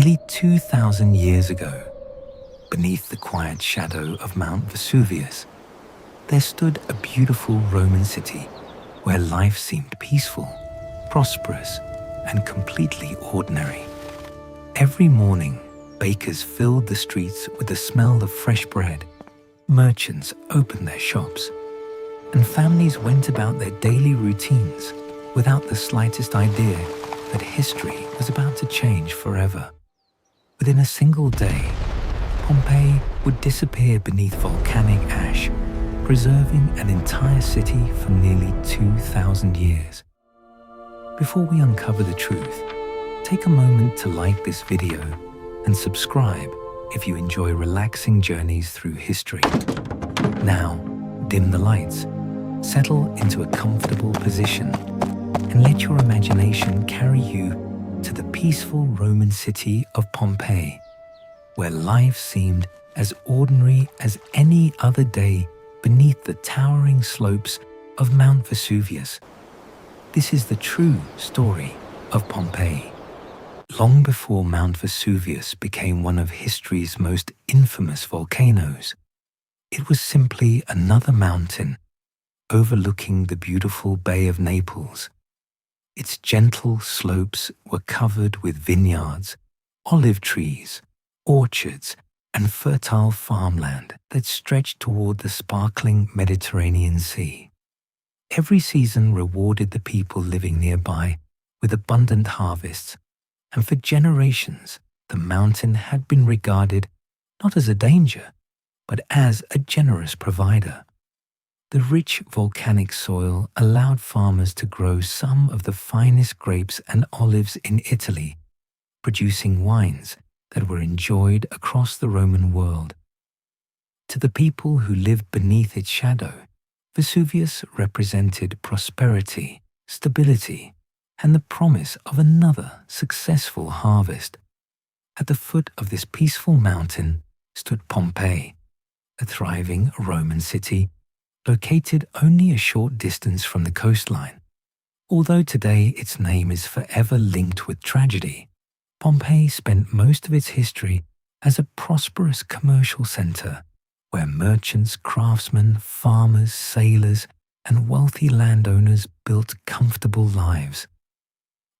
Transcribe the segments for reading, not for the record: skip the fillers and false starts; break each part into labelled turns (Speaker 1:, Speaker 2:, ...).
Speaker 1: Nearly 2,000 years ago, beneath the quiet shadow of Mount Vesuvius, there stood a beautiful Roman city where life seemed peaceful, prosperous, and completely ordinary. Every morning, bakers filled the streets with the smell of fresh bread, merchants opened their shops, and families went about their daily routines without the slightest idea that history was about to change forever. Within a single day, Pompeii would disappear beneath volcanic ash, preserving an entire city for nearly 2,000 years. Before we uncover the truth, take a moment to like this video and subscribe if you enjoy relaxing journeys through history. Now, dim the lights, settle into a comfortable position, and let your imagination carry you to the peaceful Roman city of Pompeii, where life seemed as ordinary as any other day beneath the towering slopes of Mount Vesuvius. This is the true story of Pompeii. Long before Mount Vesuvius became one of history's most infamous volcanoes, it was simply another mountain overlooking the beautiful Bay of Naples. Its gentle slopes were covered with vineyards, olive trees, orchards, and fertile farmland that stretched toward the sparkling Mediterranean Sea. Every season rewarded the people living nearby with abundant harvests, and for generations the mountain had been regarded not as a danger, but as a generous provider. The rich volcanic soil allowed farmers to grow some of the finest grapes and olives in Italy, producing wines that were enjoyed across the Roman world. To the people who lived beneath its shadow, Vesuvius represented prosperity, stability, and the promise of another successful harvest. At the foot of this peaceful mountain stood Pompeii, a thriving Roman city located only a short distance from the coastline. Although today its name is forever linked with tragedy, Pompeii spent most of its history as a prosperous commercial center where merchants, craftsmen, farmers, sailors, and wealthy landowners built comfortable lives.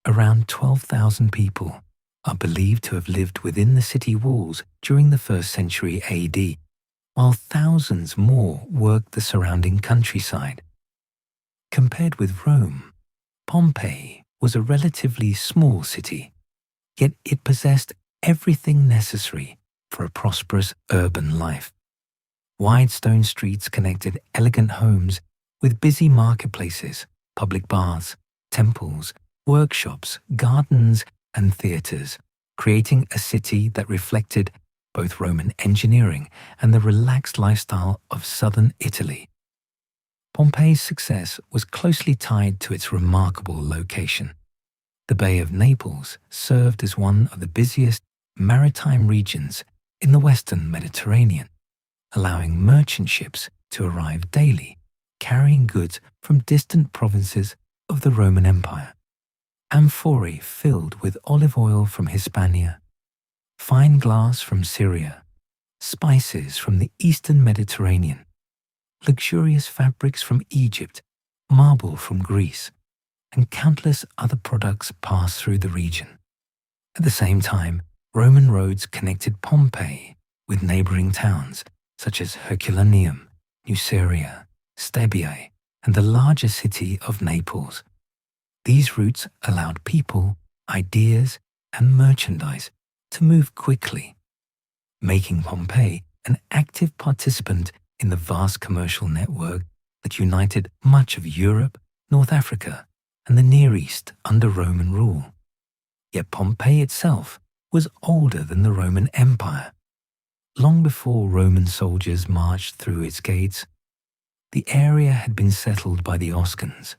Speaker 1: Around 12,000 people are believed to have lived within the city walls during the 1st century AD, while thousands more worked the surrounding countryside. Compared with Rome, Pompeii was a relatively small city, yet it possessed everything necessary for a prosperous urban life. Wide stone streets connected elegant homes with busy marketplaces, public baths, temples, workshops, gardens, and theaters, creating a city that reflected both Roman engineering and the relaxed lifestyle of southern Italy. Pompeii's success was closely tied to its remarkable location. The Bay of Naples served as one of the busiest maritime regions in the western Mediterranean, allowing merchant ships to arrive daily, carrying goods from distant provinces of the Roman Empire. Amphorae filled with olive oil from Hispania, fine glass from Syria, spices from the eastern Mediterranean, luxurious fabrics from Egypt, marble from Greece, and countless other products passed through the region. At the same time, Roman roads connected Pompeii with neighboring towns such as Herculaneum, Nuceria, Stabiae, and the larger city of Naples. These routes allowed people, ideas, and merchandise to move quickly, making Pompeii an active participant in the vast commercial network that united much of Europe, North Africa, and the Near East under Roman rule. Yet Pompeii itself was older than the Roman Empire. Long before Roman soldiers marched through its gates, the area had been settled by the Oscans,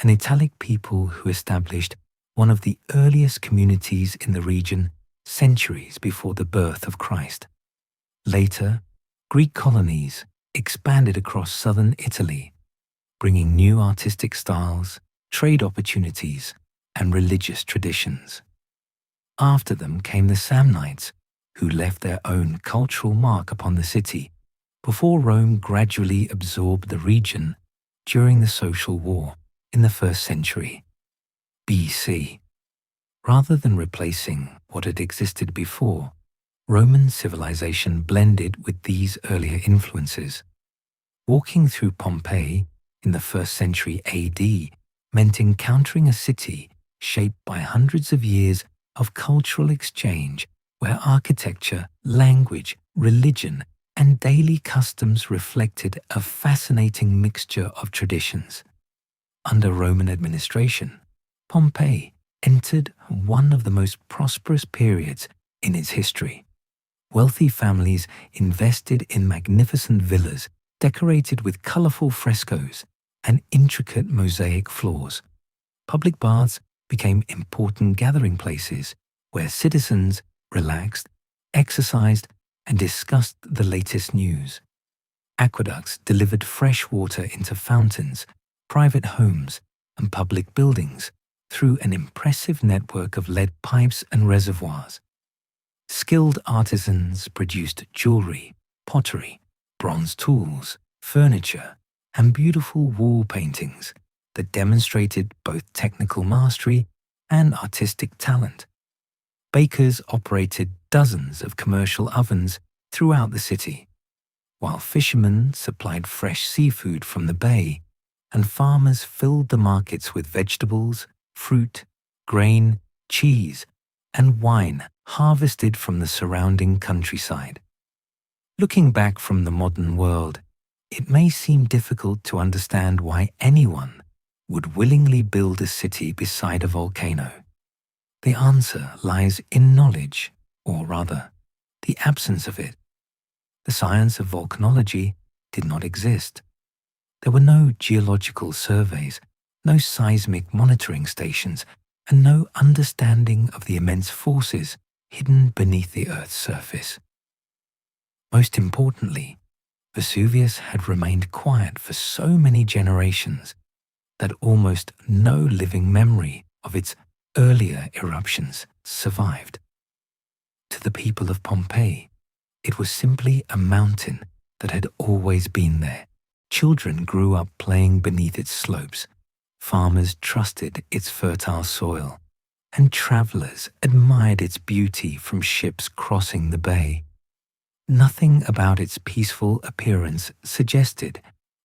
Speaker 1: an Italic people who established one of the earliest communities in the region centuries before the birth of Christ. Later, Greek colonies expanded across southern Italy, bringing new artistic styles, trade opportunities, and religious traditions. After them came the Samnites, who left their own cultural mark upon the city before Rome gradually absorbed the region during the Social War in the 1st century BC. Rather than replacing what had existed before, Roman civilization blended with these earlier influences. Walking through Pompeii in the 1st century AD meant encountering a city shaped by hundreds of years of cultural exchange where architecture, language, religion, and daily customs reflected a fascinating mixture of traditions. Under Roman administration, Pompeii entered one of the most prosperous periods in its history. Wealthy families invested in magnificent villas decorated with colorful frescoes and intricate mosaic floors. Public baths became important gathering places where citizens relaxed, exercised, and discussed the latest news. Aqueducts delivered fresh water into fountains, private homes, and public buildings through an impressive network of lead pipes and reservoirs. Skilled artisans produced jewelry, pottery, bronze tools, furniture, and beautiful wall paintings that demonstrated both technical mastery and artistic talent. Bakers operated dozens of commercial ovens throughout the city, while fishermen supplied fresh seafood from the bay, and farmers filled the markets with vegetables, fruit, grain, cheese, and wine harvested from the surrounding countryside. Looking back from the modern world, it may seem difficult to understand why anyone would willingly build a city beside a volcano. The answer lies in knowledge, or rather, the absence of it. The science of volcanology did not exist. There were no geological surveys, no seismic monitoring stations, and no understanding of the immense forces hidden beneath the Earth's surface. Most importantly, Vesuvius had remained quiet for so many generations that almost no living memory of its earlier eruptions survived. To the people of Pompeii, it was simply a mountain that had always been there. Children grew up playing beneath its slopes, farmers trusted its fertile soil, and travelers admired its beauty from ships crossing the bay. Nothing about its peaceful appearance suggested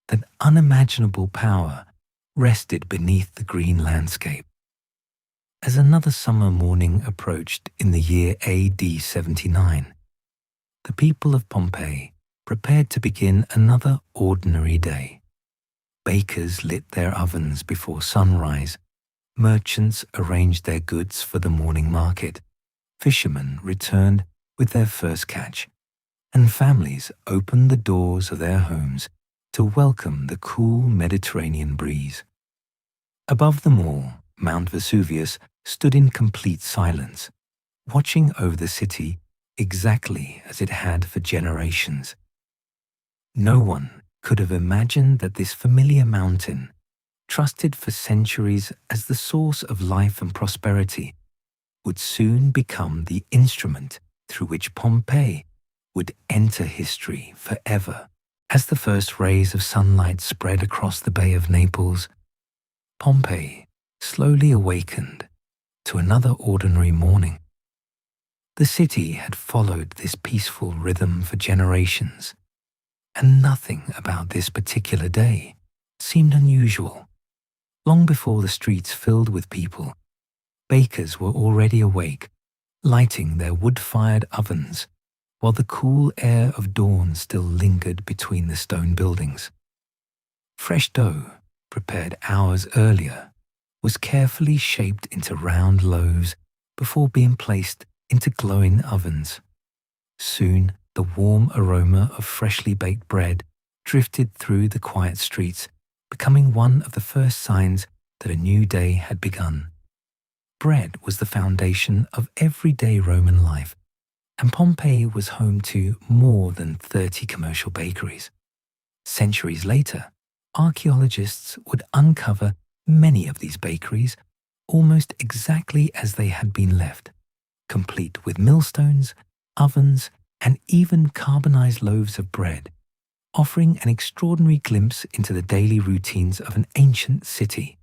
Speaker 1: that unimaginable power rested beneath the green landscape. As another summer morning approached in the year AD 79, the people of Pompeii prepared to begin another ordinary day. Bakers lit their ovens before sunrise, merchants arranged their goods for the morning market, fishermen returned with their first catch, and families opened the doors of their homes to welcome the cool Mediterranean breeze. Above them all, Mount Vesuvius stood in complete silence, watching over the city exactly as it had for generations. No one could have imagined that this familiar mountain, trusted for centuries as the source of life and prosperity, would soon become the instrument through which Pompeii would enter history forever. As the first rays of sunlight spread across the Bay of Naples, Pompeii slowly awakened to another ordinary morning. The city had followed this peaceful rhythm for generations, and nothing about this particular day seemed unusual. Long before the streets filled with people, bakers were already awake, lighting their wood-fired ovens, while the cool air of dawn still lingered between the stone buildings. Fresh dough, prepared hours earlier, was carefully shaped into round loaves before being placed into glowing ovens. Soon, the warm aroma of freshly baked bread drifted through the quiet streets, becoming one of the first signs that a new day had begun. Bread was the foundation of everyday Roman life, and Pompeii was home to more than 30 commercial bakeries. Centuries later, archaeologists would uncover many of these bakeries almost exactly as they had been left, complete with millstones, ovens, and even carbonized loaves of bread, offering an extraordinary glimpse into the daily routines of an ancient city.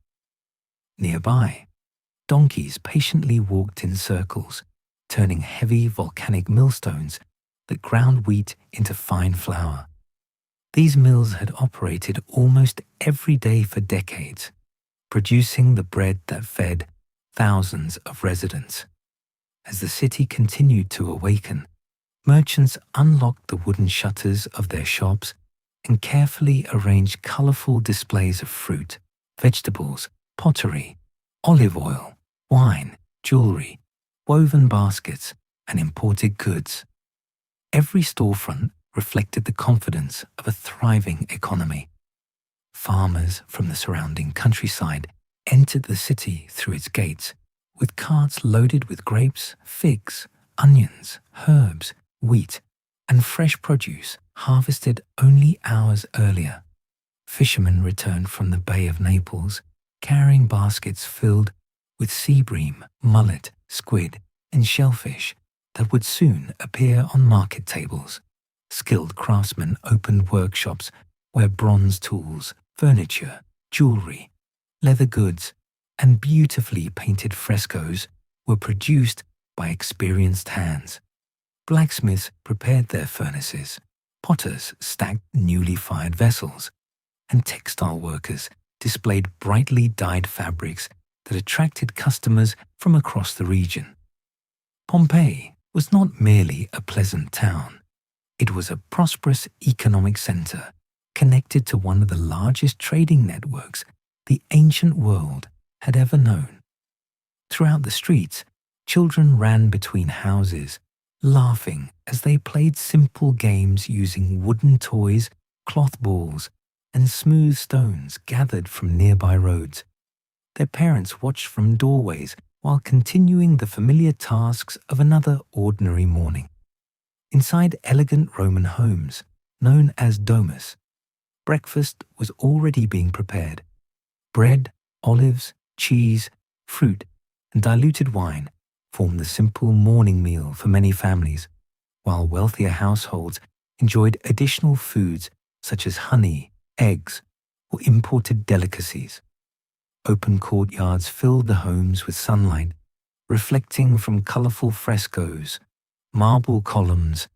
Speaker 1: Nearby, donkeys patiently walked in circles, turning heavy volcanic millstones that ground wheat into fine flour. These mills had operated almost every day for decades, producing the bread that fed thousands of residents. As the city continued to awaken, merchants unlocked the wooden shutters of their shops and carefully arranged colorful displays of fruit, vegetables, pottery, olive oil, wine, jewelry, woven baskets, and imported goods. Every storefront reflected the confidence of a thriving economy. Farmers from the surrounding countryside entered the city through its gates, with carts loaded with grapes, figs, onions, herbs, wheat, and fresh produce harvested only hours earlier. Fishermen returned from the Bay of Naples, carrying baskets filled with sea bream, mullet, squid, and shellfish that would soon appear on market tables. Skilled craftsmen opened workshops where bronze tools, furniture, jewelry, leather goods, and beautifully painted frescoes were produced by experienced hands. Blacksmiths prepared their furnaces, potters stacked newly fired vessels, and textile workers displayed brightly dyed fabrics that attracted customers from across the region. Pompeii was not merely a pleasant town. It was a prosperous economic center connected to one of the largest trading networks the ancient world had ever known. Throughout the streets, children ran between houses, laughing as they played simple games using wooden toys, cloth balls, and smooth stones gathered from nearby roads. Their parents watched from doorways while continuing the familiar tasks of another ordinary morning. Inside elegant Roman homes, known as domus, breakfast was already being prepared. Bread, olives, cheese, fruit, and diluted wine formed the simple morning meal for many families, while wealthier households enjoyed additional foods such as honey, eggs, or imported delicacies. Open courtyards filled the homes with sunlight, reflecting from colorful frescoes, marble columns,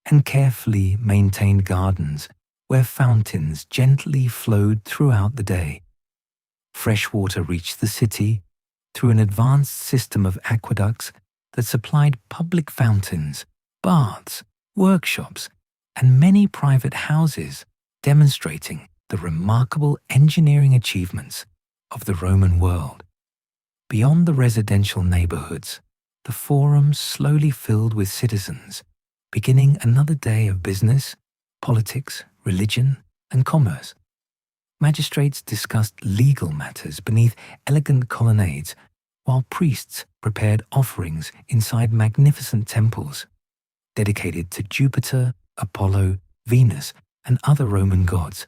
Speaker 1: and carefully maintained gardens where fountains gently flowed throughout the day. Fresh water reached the city through an advanced system of aqueducts that supplied public fountains, baths, workshops, and many private houses, demonstrating the remarkable engineering achievements of the Roman world. Beyond the residential neighborhoods, the forum slowly filled with citizens, beginning another day of business, politics, religion, and commerce. Magistrates discussed legal matters beneath elegant colonnades, while priests prepared offerings inside magnificent temples dedicated to Jupiter, Apollo, Venus, and other Roman gods.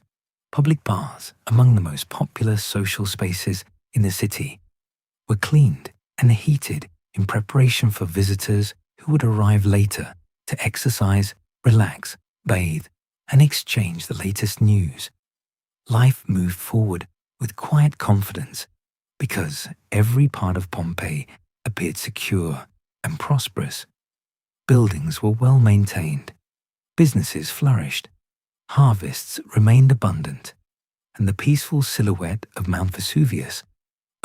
Speaker 1: Public baths, among the most popular social spaces in the city, were cleaned and heated in preparation for visitors who would arrive later to exercise, relax, bathe, and exchange the latest news. Life moved forward with quiet confidence because every part of Pompeii appeared secure and prosperous. Buildings were well maintained, businesses flourished, harvests remained abundant, and the peaceful silhouette of Mount Vesuvius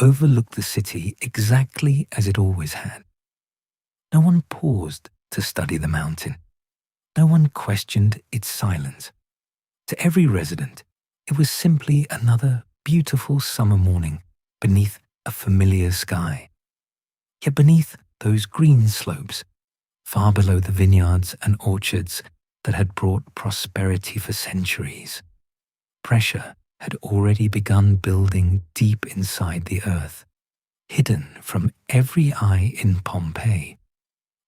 Speaker 1: overlooked the city exactly as it always had. No one paused to study the mountain. No one questioned its silence. To every resident, it was simply another beautiful summer morning beneath a familiar sky. Yet beneath those green slopes, far below the vineyards and orchards that had brought prosperity for centuries, pressure had already begun building deep inside the earth. Hidden from every eye in Pompeii,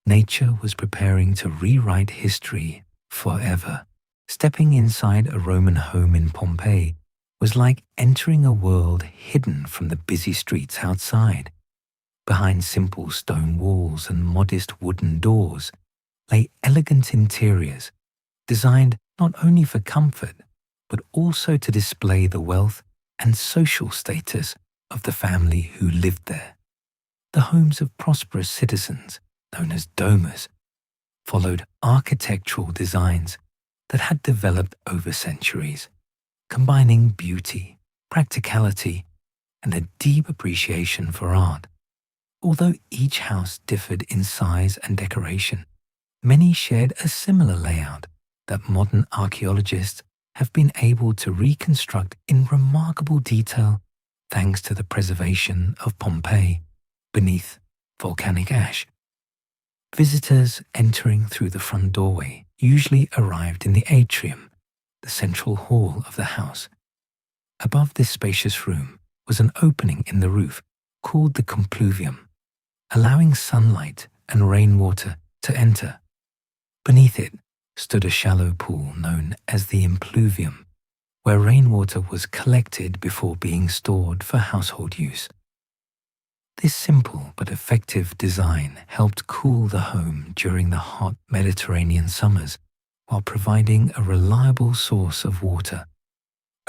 Speaker 1: nature was preparing to rewrite history forever. Stepping inside a Roman home in Pompeii was like entering a world hidden from the busy streets outside. Behind simple stone walls and modest wooden doors lay elegant interiors designed not only for comfort, but also to display the wealth and social status of the family who lived there. The homes of prosperous citizens, known as domus, followed architectural designs that had developed over centuries, combining beauty, practicality, and a deep appreciation for art. Although each house differed in size and decoration, many shared a similar layout that modern archaeologists have been able to reconstruct in remarkable detail thanks to the preservation of Pompeii beneath volcanic ash. Visitors entering through the front doorway usually arrived in the atrium, the central hall of the house. Above this spacious room was an opening in the roof called the compluvium, allowing sunlight and rainwater to enter. Beneath it stood a shallow pool known as the impluvium, where rainwater was collected before being stored for household use. This simple but effective design helped cool the home during the hot Mediterranean summers while providing a reliable source of water.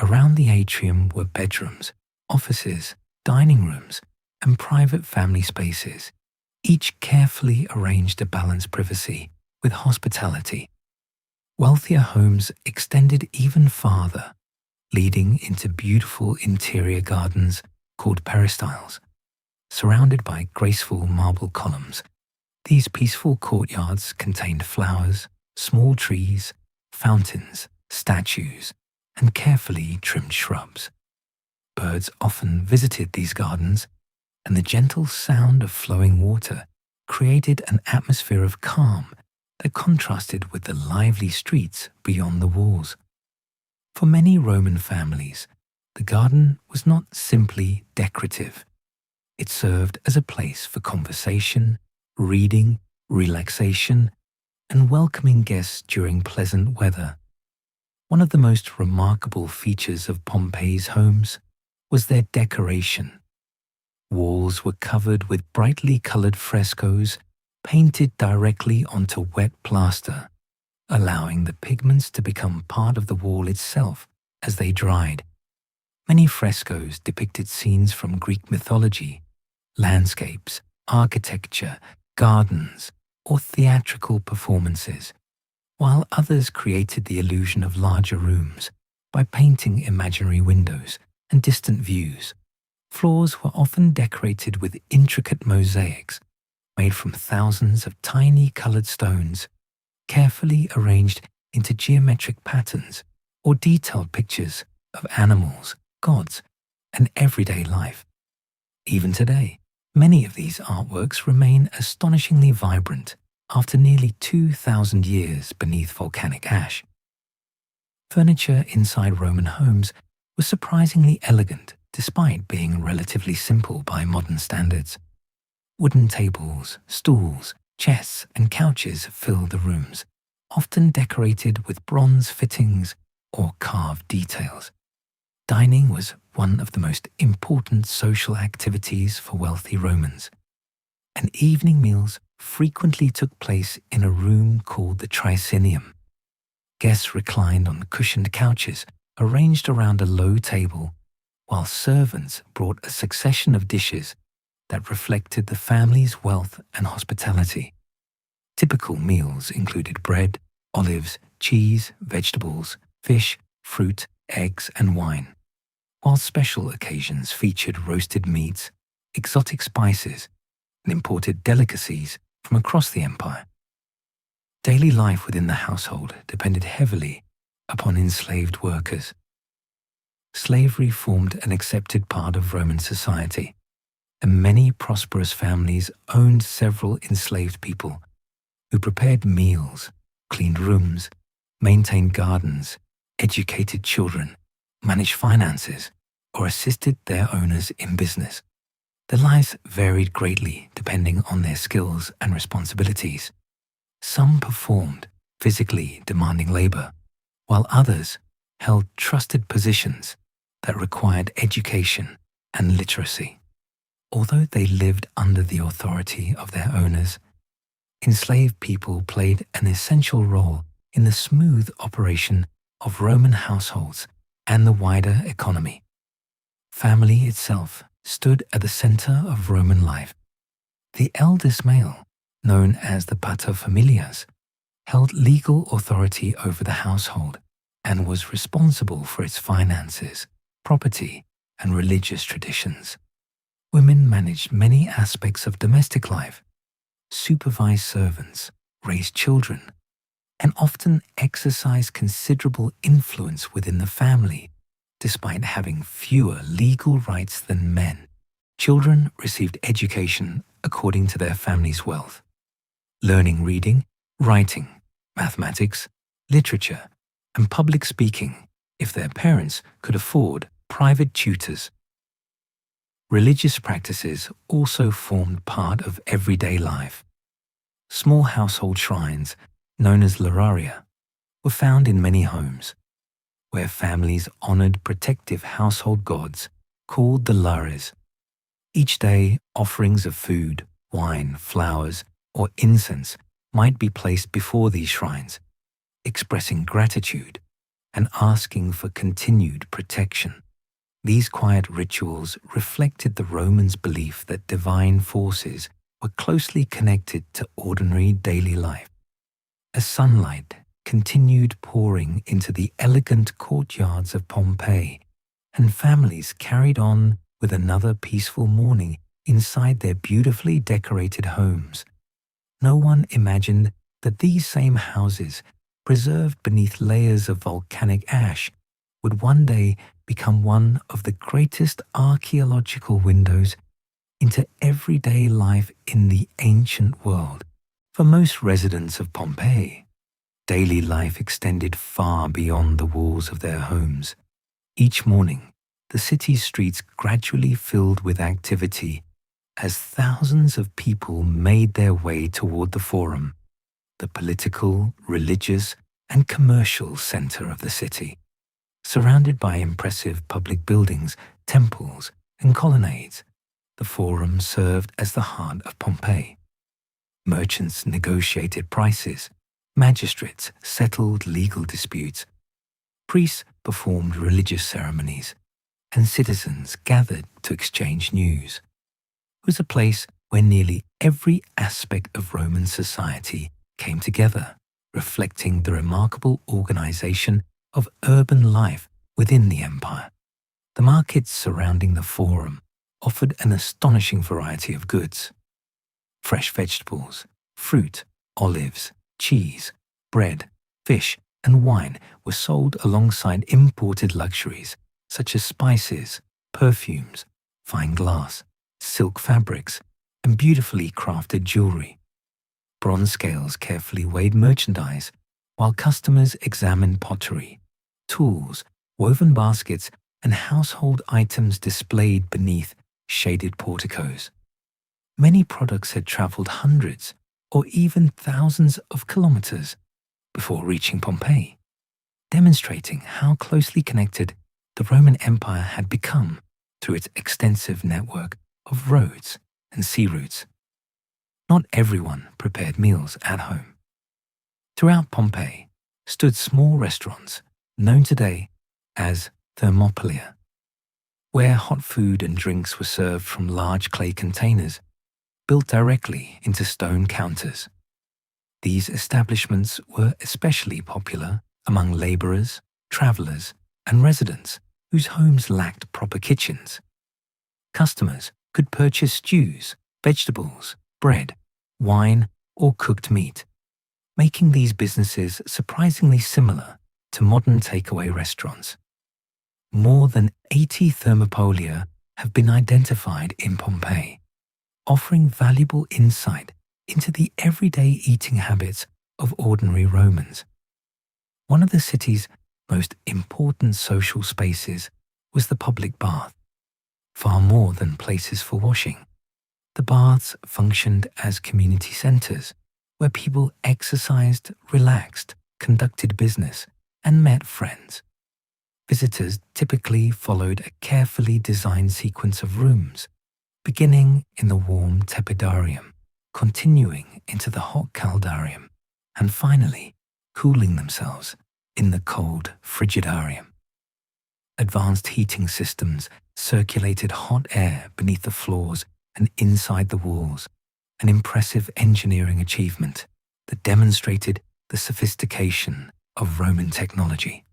Speaker 1: Around the atrium were bedrooms, offices, dining rooms, and private family spaces, each carefully arranged to balance privacy with hospitality. Wealthier homes extended even farther, leading into beautiful interior gardens called peristyles. Surrounded by graceful marble columns, these peaceful courtyards contained flowers, small trees, fountains, statues, and carefully trimmed shrubs. Birds often visited these gardens, and the gentle sound of flowing water created an atmosphere of calm that contrasted with the lively streets beyond the walls. For many Roman families, the garden was not simply decorative. It served as a place for conversation, reading, relaxation, and welcoming guests during pleasant weather. One of the most remarkable features of Pompeii's homes was their decoration. Walls were covered with brightly colored frescoes painted directly onto wet plaster, allowing the pigments to become part of the wall itself as they dried. Many frescoes depicted scenes from Greek mythology, landscapes, architecture, gardens, or theatrical performances, while others created the illusion of larger rooms by painting imaginary windows and distant views. Floors were often decorated with intricate mosaics made from thousands of tiny colored stones, carefully arranged into geometric patterns or detailed pictures of animals, gods, and everyday life. Even today, many of these artworks remain astonishingly vibrant after nearly 2,000 years beneath volcanic ash. Furniture inside Roman homes was surprisingly elegant despite being relatively simple by modern standards. Wooden tables, stools, chests, and couches filled the rooms, often decorated with bronze fittings or carved details. Dining was one of the most important social activities for wealthy Romans, and evening meals frequently took place in a room called the tricinium. Guests reclined on cushioned couches arranged around a low table, while servants brought a succession of dishes that reflected the family's wealth and hospitality. Typical meals included bread, olives, cheese, vegetables, fish, fruit, eggs, and wine, while special occasions featured roasted meats, exotic spices, and imported delicacies from across the empire. Daily life within the household depended heavily upon enslaved workers. Slavery formed an accepted part of Roman society, and many prosperous families owned several enslaved people who prepared meals, cleaned rooms, maintained gardens, educated children, managed finances, or assisted their owners in business. Their lives varied greatly depending on their skills and responsibilities. Some performed physically demanding labor, while others held trusted positions that required education and literacy. Although they lived under the authority of their owners, enslaved people played an essential role in the smooth operation of Roman households and the wider economy. Family itself stood at the center of Roman life. The eldest male, known as the paterfamilias, held legal authority over the household and was responsible for its finances, property, and religious traditions. Women managed many aspects of domestic life, supervised servants, raised children, and often exercised considerable influence within the family, despite having fewer legal rights than men. Children received education according to their family's wealth, learning reading, writing, mathematics, literature, and public speaking if their parents could afford private tutors. Religious practices also formed part of everyday life. Small household shrines, known as lararia, were found in many homes, where families honored protective household gods called the lares. Each day, offerings of food, wine, flowers, or incense might be placed before these shrines, expressing gratitude and asking for continued protection. These quiet rituals reflected the Romans' belief that divine forces were closely connected to ordinary daily life. As sunlight continued pouring into the elegant courtyards of Pompeii, and families carried on with another peaceful morning inside their beautifully decorated homes, no one imagined that these same houses, preserved beneath layers of volcanic ash, would one day become one of the greatest archaeological windows into everyday life in the ancient world. For most residents of Pompeii, daily life extended far beyond the walls of their homes. Each morning, the city's streets gradually filled with activity as thousands of people made their way toward the Forum, the political, religious, and commercial center of the city. Surrounded by impressive public buildings, temples, and colonnades, the Forum served as the heart of Pompeii. Merchants negotiated prices, magistrates settled legal disputes, priests performed religious ceremonies, and citizens gathered to exchange news. It was a place where nearly every aspect of Roman society came together, reflecting the remarkable organization of urban life within the empire. The markets surrounding the Forum offered an astonishing variety of goods. Fresh vegetables, fruit, olives, cheese, bread, fish, and wine were sold alongside imported luxuries such as spices, perfumes, fine glass, silk fabrics, and beautifully crafted jewelry. Bronze scales carefully weighed merchandise, while customers examined pottery, tools, woven baskets, and household items displayed beneath shaded porticos. Many products had traveled hundreds or even thousands of kilometers before reaching Pompeii, demonstrating how closely connected the Roman Empire had become through its extensive network of roads and sea routes. Not everyone prepared meals at home. Throughout Pompeii stood small restaurants known today as thermopolia, where hot food and drinks were served from large clay containers built directly into stone counters. These establishments were especially popular among laborers, travelers, and residents whose homes lacked proper kitchens. Customers could purchase stews, vegetables, bread, wine, or cooked meat, making these businesses surprisingly similar to modern takeaway restaurants. More than 80 thermopolia have been identified in Pompeii, offering valuable insight into the everyday eating habits of ordinary Romans. One of the city's most important social spaces was the public bath. Far more than places for washing, the baths functioned as community centers where people exercised, relaxed, conducted business, and met friends. Visitors typically followed a carefully designed sequence of rooms, beginning in the warm tepidarium, continuing into the hot caldarium, and finally cooling themselves in the cold frigidarium. Advanced heating systems circulated hot air beneath the floors and inside the walls, an impressive engineering achievement that demonstrated the sophistication of Roman technology.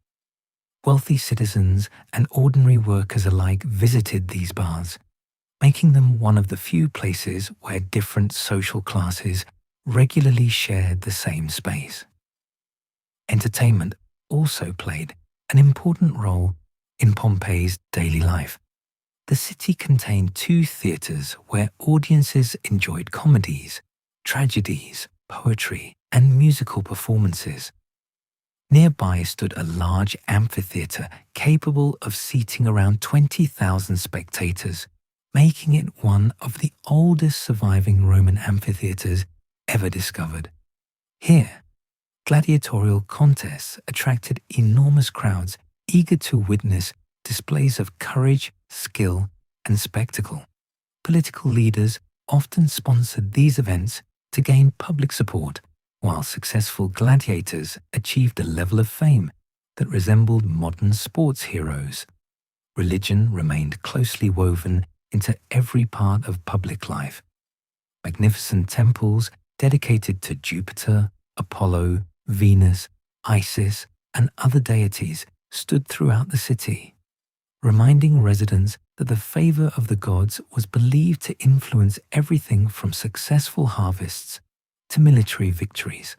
Speaker 1: Wealthy citizens and ordinary workers alike visited these baths, making them one of the few places where different social classes regularly shared the same space. Entertainment also played an important role in Pompeii's daily life. The city contained two theatres where audiences enjoyed comedies, tragedies, poetry, and musical performances. Nearby stood a large amphitheatre capable of seating around 20,000 spectators, making it one of the oldest surviving Roman amphitheatres ever discovered. Here, gladiatorial contests attracted enormous crowds eager to witness displays of courage, skill, and spectacle. Political leaders often sponsored these events to gain public support, while successful gladiators achieved a level of fame that resembled modern sports heroes. Religion remained closely woven into every part of public life. Magnificent temples dedicated to Jupiter, Apollo, Venus, Isis, and other deities stood throughout the city, reminding residents that the favor of the gods was believed to influence everything from successful harvests to military victories.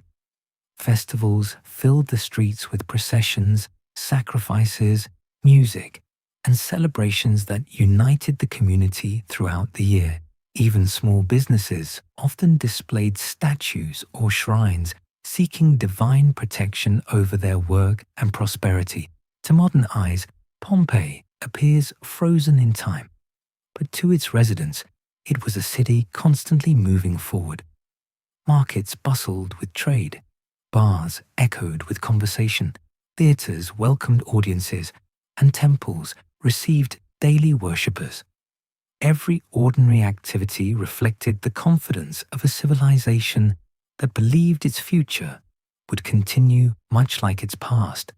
Speaker 1: Festivals filled the streets with processions, sacrifices, music, and celebrations that united the community throughout the year. Even small businesses often displayed statues or shrines seeking divine protection over their work and prosperity. To modern eyes, Pompeii appears frozen in time, but to its residents, it was a city constantly moving forward. Markets bustled with trade, bars echoed with conversation, theatres welcomed audiences, and temples received daily worshippers. Every ordinary activity reflected the confidence of a civilization that believed its future would continue much like its past.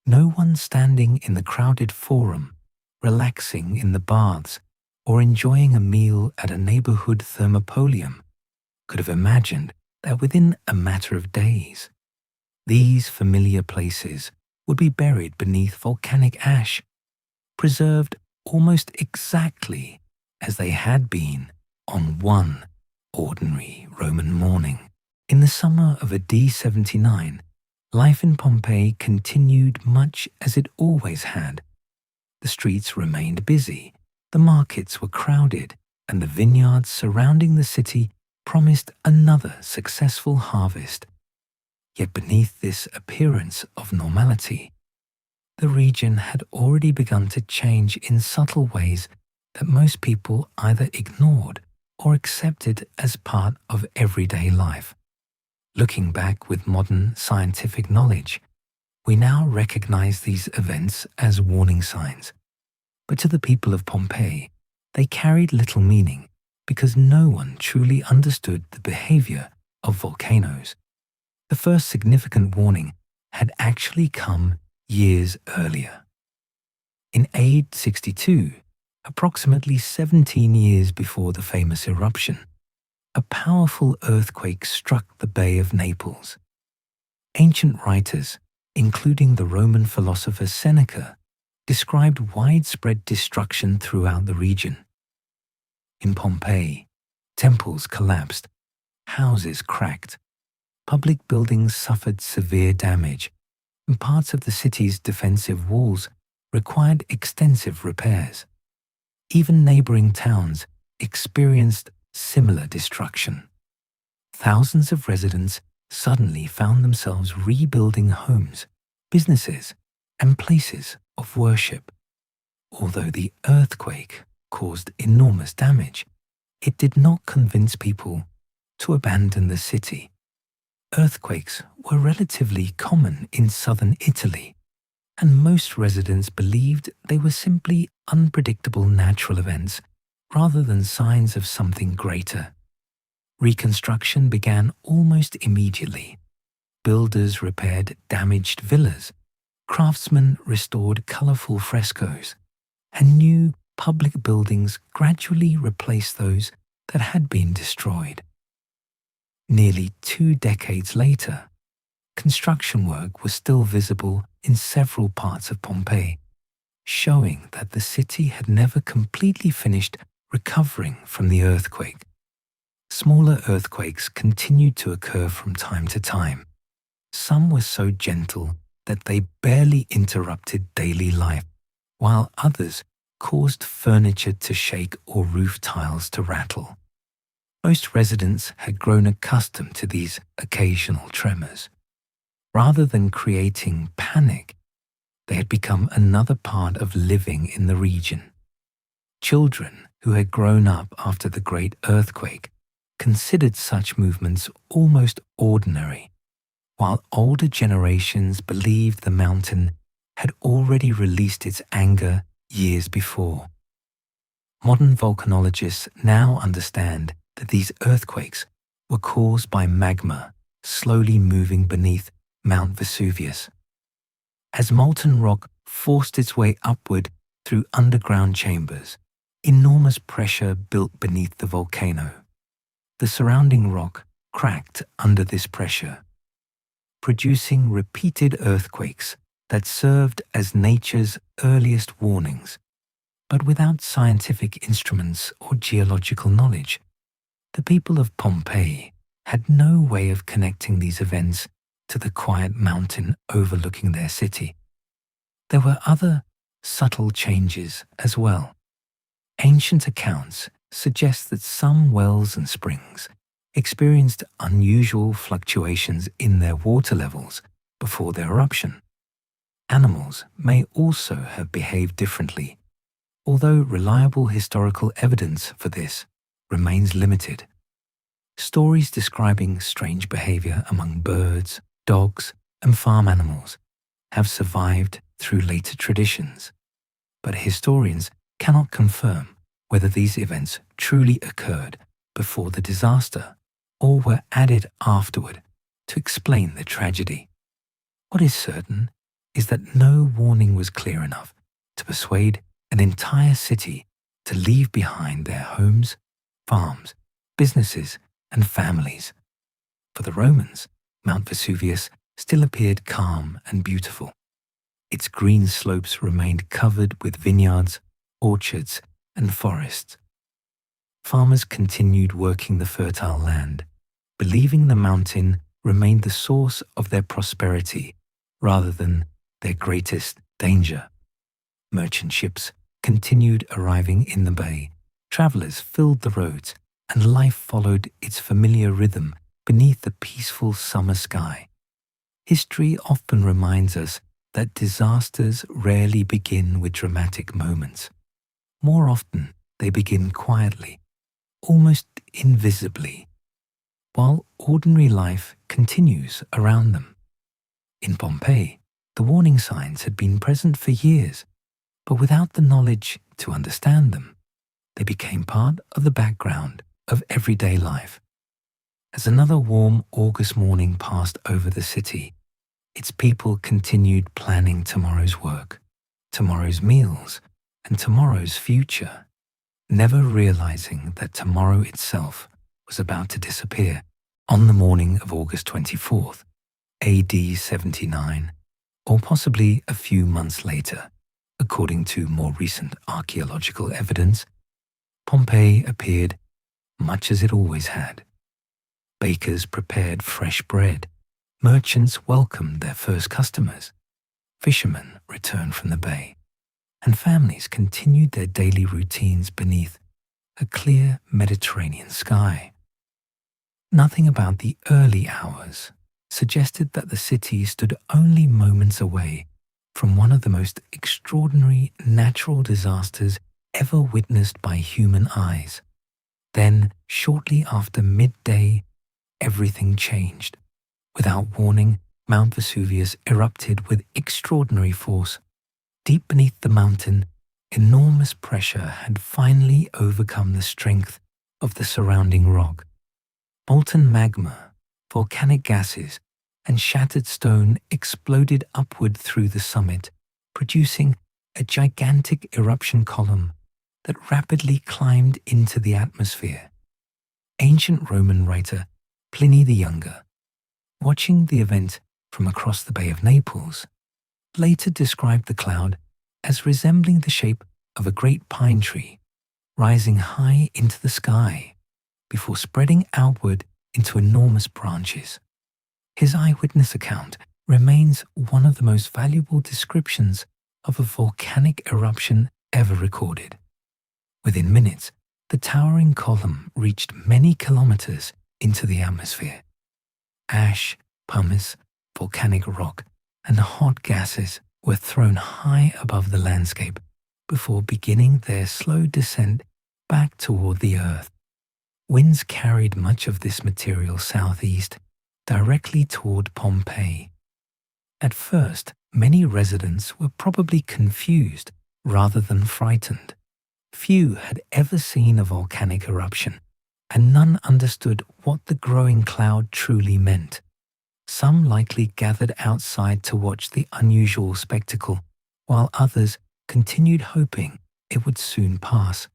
Speaker 1: No one standing in the crowded forum, relaxing in the baths, or enjoying a meal at a neighborhood thermopolium could have imagined that within a matter of days, these familiar places would be buried beneath volcanic ash, preserved almost exactly as they had been on one ordinary Roman morning. In the summer of AD 79, life in Pompeii continued much as it always had. The streets remained busy, the markets were crowded, and the vineyards surrounding the city promised another successful harvest. Yet beneath this appearance of normality, the region had already begun to change in subtle ways that most people either ignored or accepted as part of everyday life. Looking back with modern scientific knowledge, we now recognize these events as warning signs. But to the people of Pompeii, they carried little meaning because no one truly understood the behavior of volcanoes. The first significant warning had actually come years earlier. In AD 62, approximately 17 years before the famous eruption, a powerful earthquake struck the Bay of Naples. Ancient writers, including the Roman philosopher Seneca, described widespread destruction throughout the region. In Pompeii, temples collapsed, houses cracked, public buildings suffered severe damage, and parts of the city's defensive walls required extensive repairs. Even neighboring towns experienced similar destruction. Thousands of residents suddenly found themselves rebuilding homes, businesses, and places of worship. Although the earthquake caused enormous damage, it did not convince people to abandon the city. Earthquakes were relatively common in southern Italy, and most residents believed they were simply unpredictable natural events rather than signs of something greater. Reconstruction began almost immediately. Builders repaired damaged villas, craftsmen restored colorful frescoes, and new public buildings gradually replaced those that had been destroyed. Nearly 2 decades later, construction work was still visible in several parts of Pompeii, showing that the city had never completely finished recovering from the earthquake. Smaller earthquakes continued to occur from time to time. Some were so gentle that they barely interrupted daily life, while others caused furniture to shake or roof tiles to rattle. Most residents had grown accustomed to these occasional tremors. Rather than creating panic, they had become another part of living in the region. Children who had grown up after the great earthquake considered such movements almost ordinary, while older generations believed the mountain had already released its anger years before. Modern volcanologists now understand that these earthquakes were caused by magma slowly moving beneath Mount Vesuvius. As molten rock forced its way upward through underground chambers, enormous pressure built beneath the volcano. The surrounding rock cracked under this pressure, producing repeated earthquakes that served as nature's earliest warnings. But without scientific instruments or geological knowledge, the people of Pompeii had no way of connecting these events to the quiet mountain overlooking their city. There were other subtle changes as well. Ancient accounts suggest that some wells and springs experienced unusual fluctuations in their water levels before their eruption. Animals may also have behaved differently, although reliable historical evidence for this remains limited. Stories describing strange behavior among birds, dogs, and farm animals have survived through later traditions, but historians cannot confirm whether these events truly occurred before the disaster or were added afterward to explain the tragedy. What is certain is that no warning was clear enough to persuade an entire city to leave behind their homes, farms, businesses, and families. For the Romans, Mount Vesuvius still appeared calm and beautiful. Its green slopes remained covered with vineyards, orchards, and forests. Farmers continued working the fertile land, believing the mountain remained the source of their prosperity rather than their greatest danger. Merchant ships continued arriving in the bay, travelers filled the roads, and life followed its familiar rhythm beneath the peaceful summer sky. History often reminds us that disasters rarely begin with dramatic moments. More often, they begin quietly, almost invisibly, while ordinary life continues around them. In Pompeii, the warning signs had been present for years, but without the knowledge to understand them, they became part of the background of everyday life. As another warm August morning passed over the city, its people continued planning tomorrow's work, tomorrow's meals, and tomorrow's future, never realizing that tomorrow itself was about to disappear. On the morning of August 24th, AD 79, or possibly a few months later, according to more recent archaeological evidence, Pompeii appeared much as it always had. Bakers prepared fresh bread, merchants welcomed their first customers, fishermen returned from the bay, and families continued their daily routines beneath a clear Mediterranean sky. Nothing about the early hours suggested that the city stood only moments away from one of the most extraordinary natural disasters ever witnessed by human eyes. Then, shortly after midday, everything changed. Without warning, Mount Vesuvius erupted with extraordinary force. Deep beneath the mountain, enormous pressure had finally overcome the strength of the surrounding rock. Molten magma, volcanic gases, and shattered stone exploded upward through the summit, producing a gigantic eruption column that rapidly climbed into the atmosphere. Ancient Roman writer Pliny the Younger, watching the event from across the Bay of Naples, later described the cloud as resembling the shape of a great pine tree rising high into the sky before spreading outward into enormous branches. His eyewitness account remains one of the most valuable descriptions of a volcanic eruption ever recorded. Within minutes, the towering column reached many kilometers into the atmosphere. Ash, pumice, volcanic rock, and hot gases were thrown high above the landscape before beginning their slow descent back toward the Earth. Winds carried much of this material southeast, directly toward Pompeii. At first, many residents were probably confused rather than frightened. Few had ever seen a volcanic eruption, and none understood what the growing cloud truly meant. Some likely gathered outside to watch the unusual spectacle, while others continued hoping it would soon pass.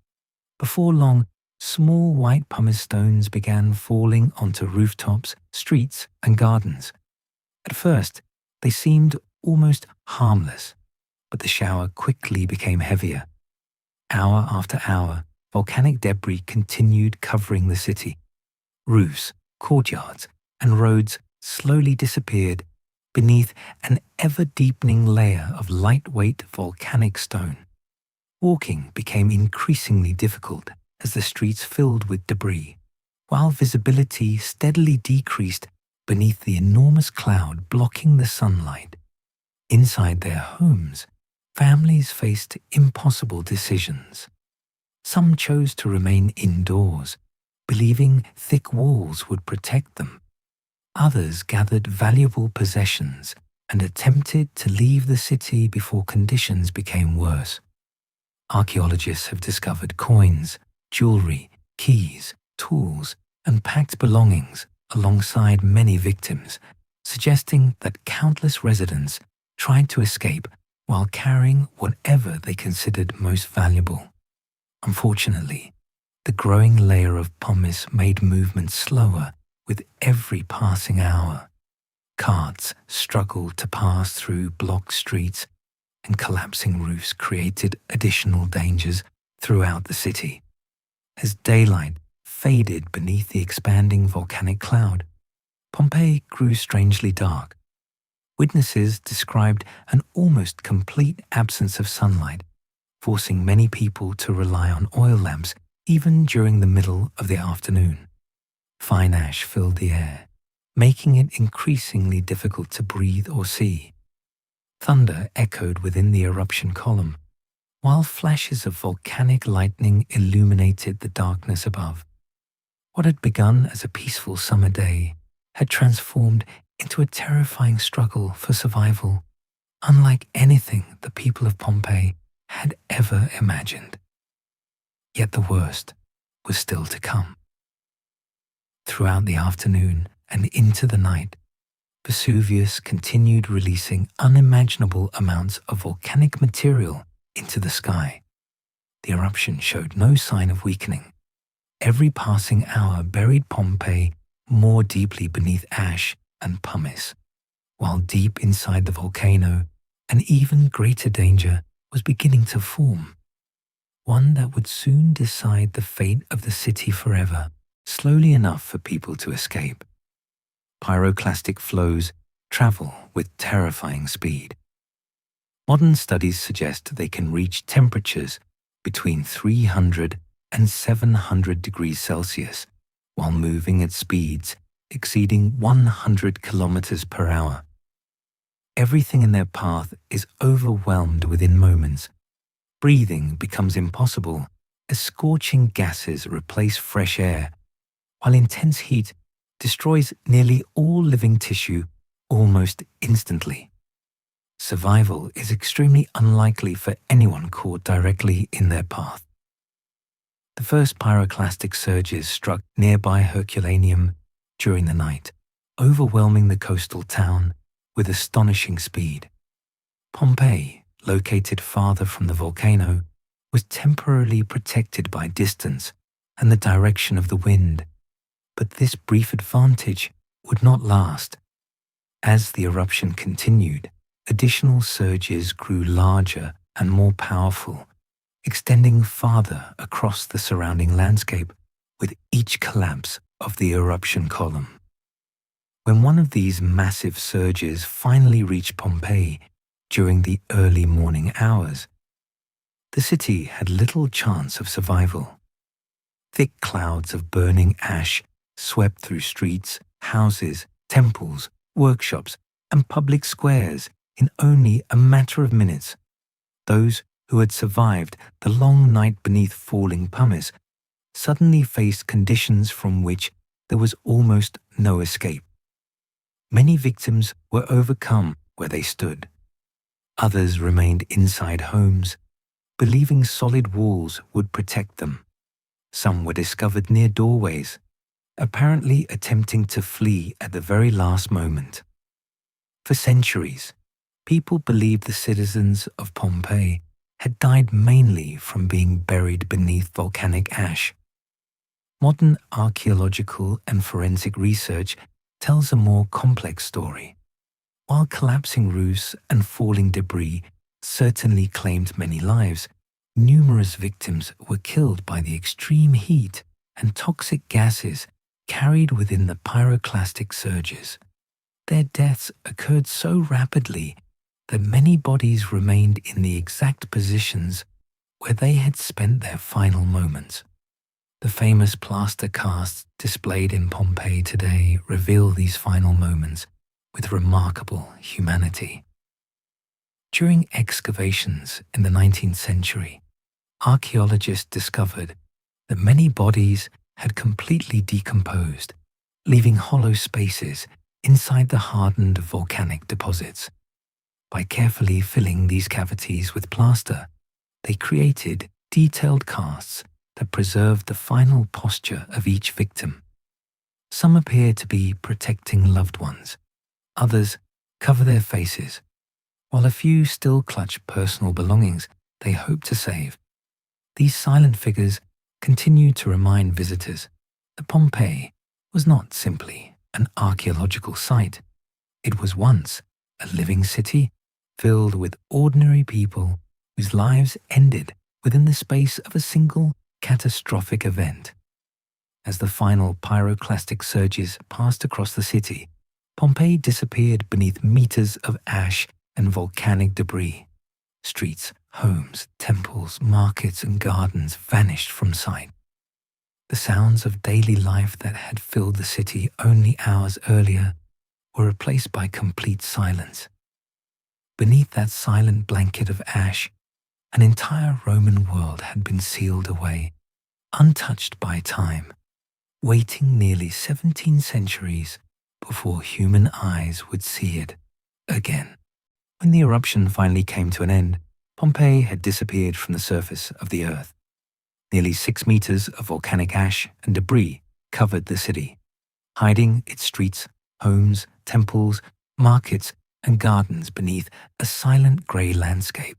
Speaker 1: Before long, small white pumice stones began falling onto rooftops, streets, and gardens. At first, they seemed almost harmless, but the shower quickly became heavier. Hour after hour, volcanic debris continued covering the city. Roofs, courtyards, and roads slowly disappeared beneath an ever-deepening layer of lightweight volcanic stone. Walking became increasingly difficult as the streets filled with debris, while visibility steadily decreased beneath the enormous cloud blocking the sunlight. Inside their homes, families faced impossible decisions. Some chose to remain indoors, believing thick walls would protect them. Others gathered valuable possessions and attempted to leave the city before conditions became worse. Archaeologists have discovered coins, jewelry, keys, tools, and packed belongings alongside many victims, suggesting that countless residents tried to escape while carrying whatever they considered most valuable. Unfortunately, the growing layer of pumice made movement slower with every passing hour. Carts struggled to pass through blocked streets, and collapsing roofs created additional dangers throughout the city. As daylight faded beneath the expanding volcanic cloud, Pompeii grew strangely dark. Witnesses described an almost complete absence of sunlight, forcing many people to rely on oil lamps even during the middle of the afternoon. Fine ash filled the air, making it increasingly difficult to breathe or see. Thunder echoed within the eruption column, while flashes of volcanic lightning illuminated the darkness above. What had begun as a peaceful summer day had transformed into a terrifying struggle for survival, unlike anything the people of Pompeii had ever imagined. Yet the worst was still to come. Throughout the afternoon and into the night, Vesuvius continued releasing unimaginable amounts of volcanic material into the sky. The eruption showed no sign of weakening. Every passing hour buried Pompeii more deeply beneath ash and pumice, while deep inside the volcano, an even greater danger was beginning to form, one that would soon decide the fate of the city forever, slowly enough for people to escape. Pyroclastic flows travel with terrifying speed. Modern studies suggest they can reach temperatures between 300 and 700 degrees Celsius while moving at speeds exceeding 100 kilometers per hour. Everything in their path is overwhelmed within moments. Breathing becomes impossible as scorching gases replace fresh air, while intense heat destroys nearly all living tissue almost instantly. survival is extremely unlikely for anyone caught directly in their path. The first pyroclastic surges struck nearby Herculaneum during the night, overwhelming the coastal town with astonishing speed. Pompeii, located farther from the volcano, was temporarily protected by distance and the direction of the wind, but this brief advantage would not last. As the eruption continued, additional surges grew larger and more powerful, extending farther across the surrounding landscape with each collapse of the eruption column. When one of these massive surges finally reached Pompeii during the early morning hours, the city had little chance of survival. Thick clouds of burning ash swept through streets, houses, temples, workshops, and public squares in only a matter of minutes. Those who had survived the long night beneath falling pumice suddenly faced conditions from which there was almost no escape. Many victims were overcome where they stood. Others remained inside homes, believing solid walls would protect them. Some were discovered near doorways, apparently attempting to flee at the very last moment. For centuries, people believed the citizens of Pompeii had died mainly from being buried beneath volcanic ash. Modern archaeological and forensic research tells a more complex story. While collapsing roofs and falling debris certainly claimed many lives, numerous victims were killed by the extreme heat and toxic gases carried within the pyroclastic surges. Their deaths occurred so rapidly that many bodies remained in the exact positions where they had spent their final moments. The famous plaster casts displayed in Pompeii today reveal these final moments with remarkable humanity. During excavations in the 19th century, archaeologists discovered that many bodies had completely decomposed, leaving hollow spaces inside the hardened volcanic deposits. By carefully filling these cavities with plaster, they created detailed casts that preserved the final posture of each victim. Some appear to be protecting loved ones. Others cover their faces, while a few still clutch personal belongings they hope to save. These silent figures continue to remind visitors that Pompeii was not simply an archaeological site. It was once a living city filled with ordinary people whose lives ended within the space of a single catastrophic event. As the final pyroclastic surges passed across the city, Pompeii disappeared beneath meters of ash and volcanic debris. Streets, homes, temples, markets, and gardens vanished from sight. The sounds of daily life that had filled the city only hours earlier were replaced by complete silence. Beneath that silent blanket of ash, an entire Roman world had been sealed away, untouched by time, waiting nearly 17 centuries before human eyes would see it again. When the eruption finally came to an end, Pompeii had disappeared from the surface of the earth. Nearly 6 meters of volcanic ash and debris covered the city, hiding its streets, homes, temples, markets, and gardens beneath a silent grey landscape.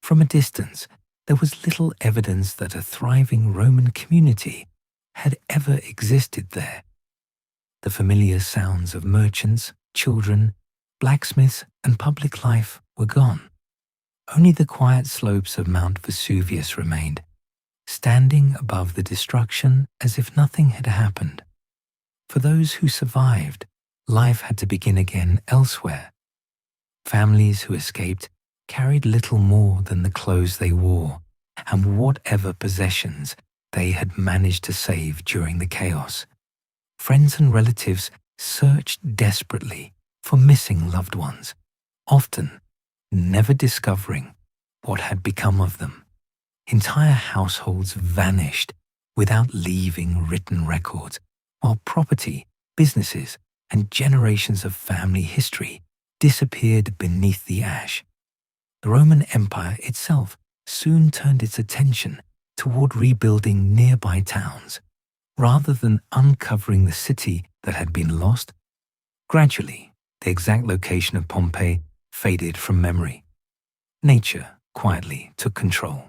Speaker 1: From a distance, there was little evidence that a thriving Roman community had ever existed there. The familiar sounds of merchants, children, blacksmiths, and public life were gone. Only the quiet slopes of Mount Vesuvius remained, standing above the destruction as if nothing had happened. For those who survived, life had to begin again elsewhere. Families who escaped carried little more than the clothes they wore and whatever possessions they had managed to save during the chaos. Friends and relatives searched desperately for missing loved ones, often never discovering what had become of them. Entire households vanished without leaving written records, while property, businesses, and generations of family history disappeared beneath the ash. The Roman Empire itself soon turned its attention toward rebuilding nearby towns, rather than uncovering the city that had been lost. Gradually, the exact location of Pompeii faded from memory. Nature quietly took control.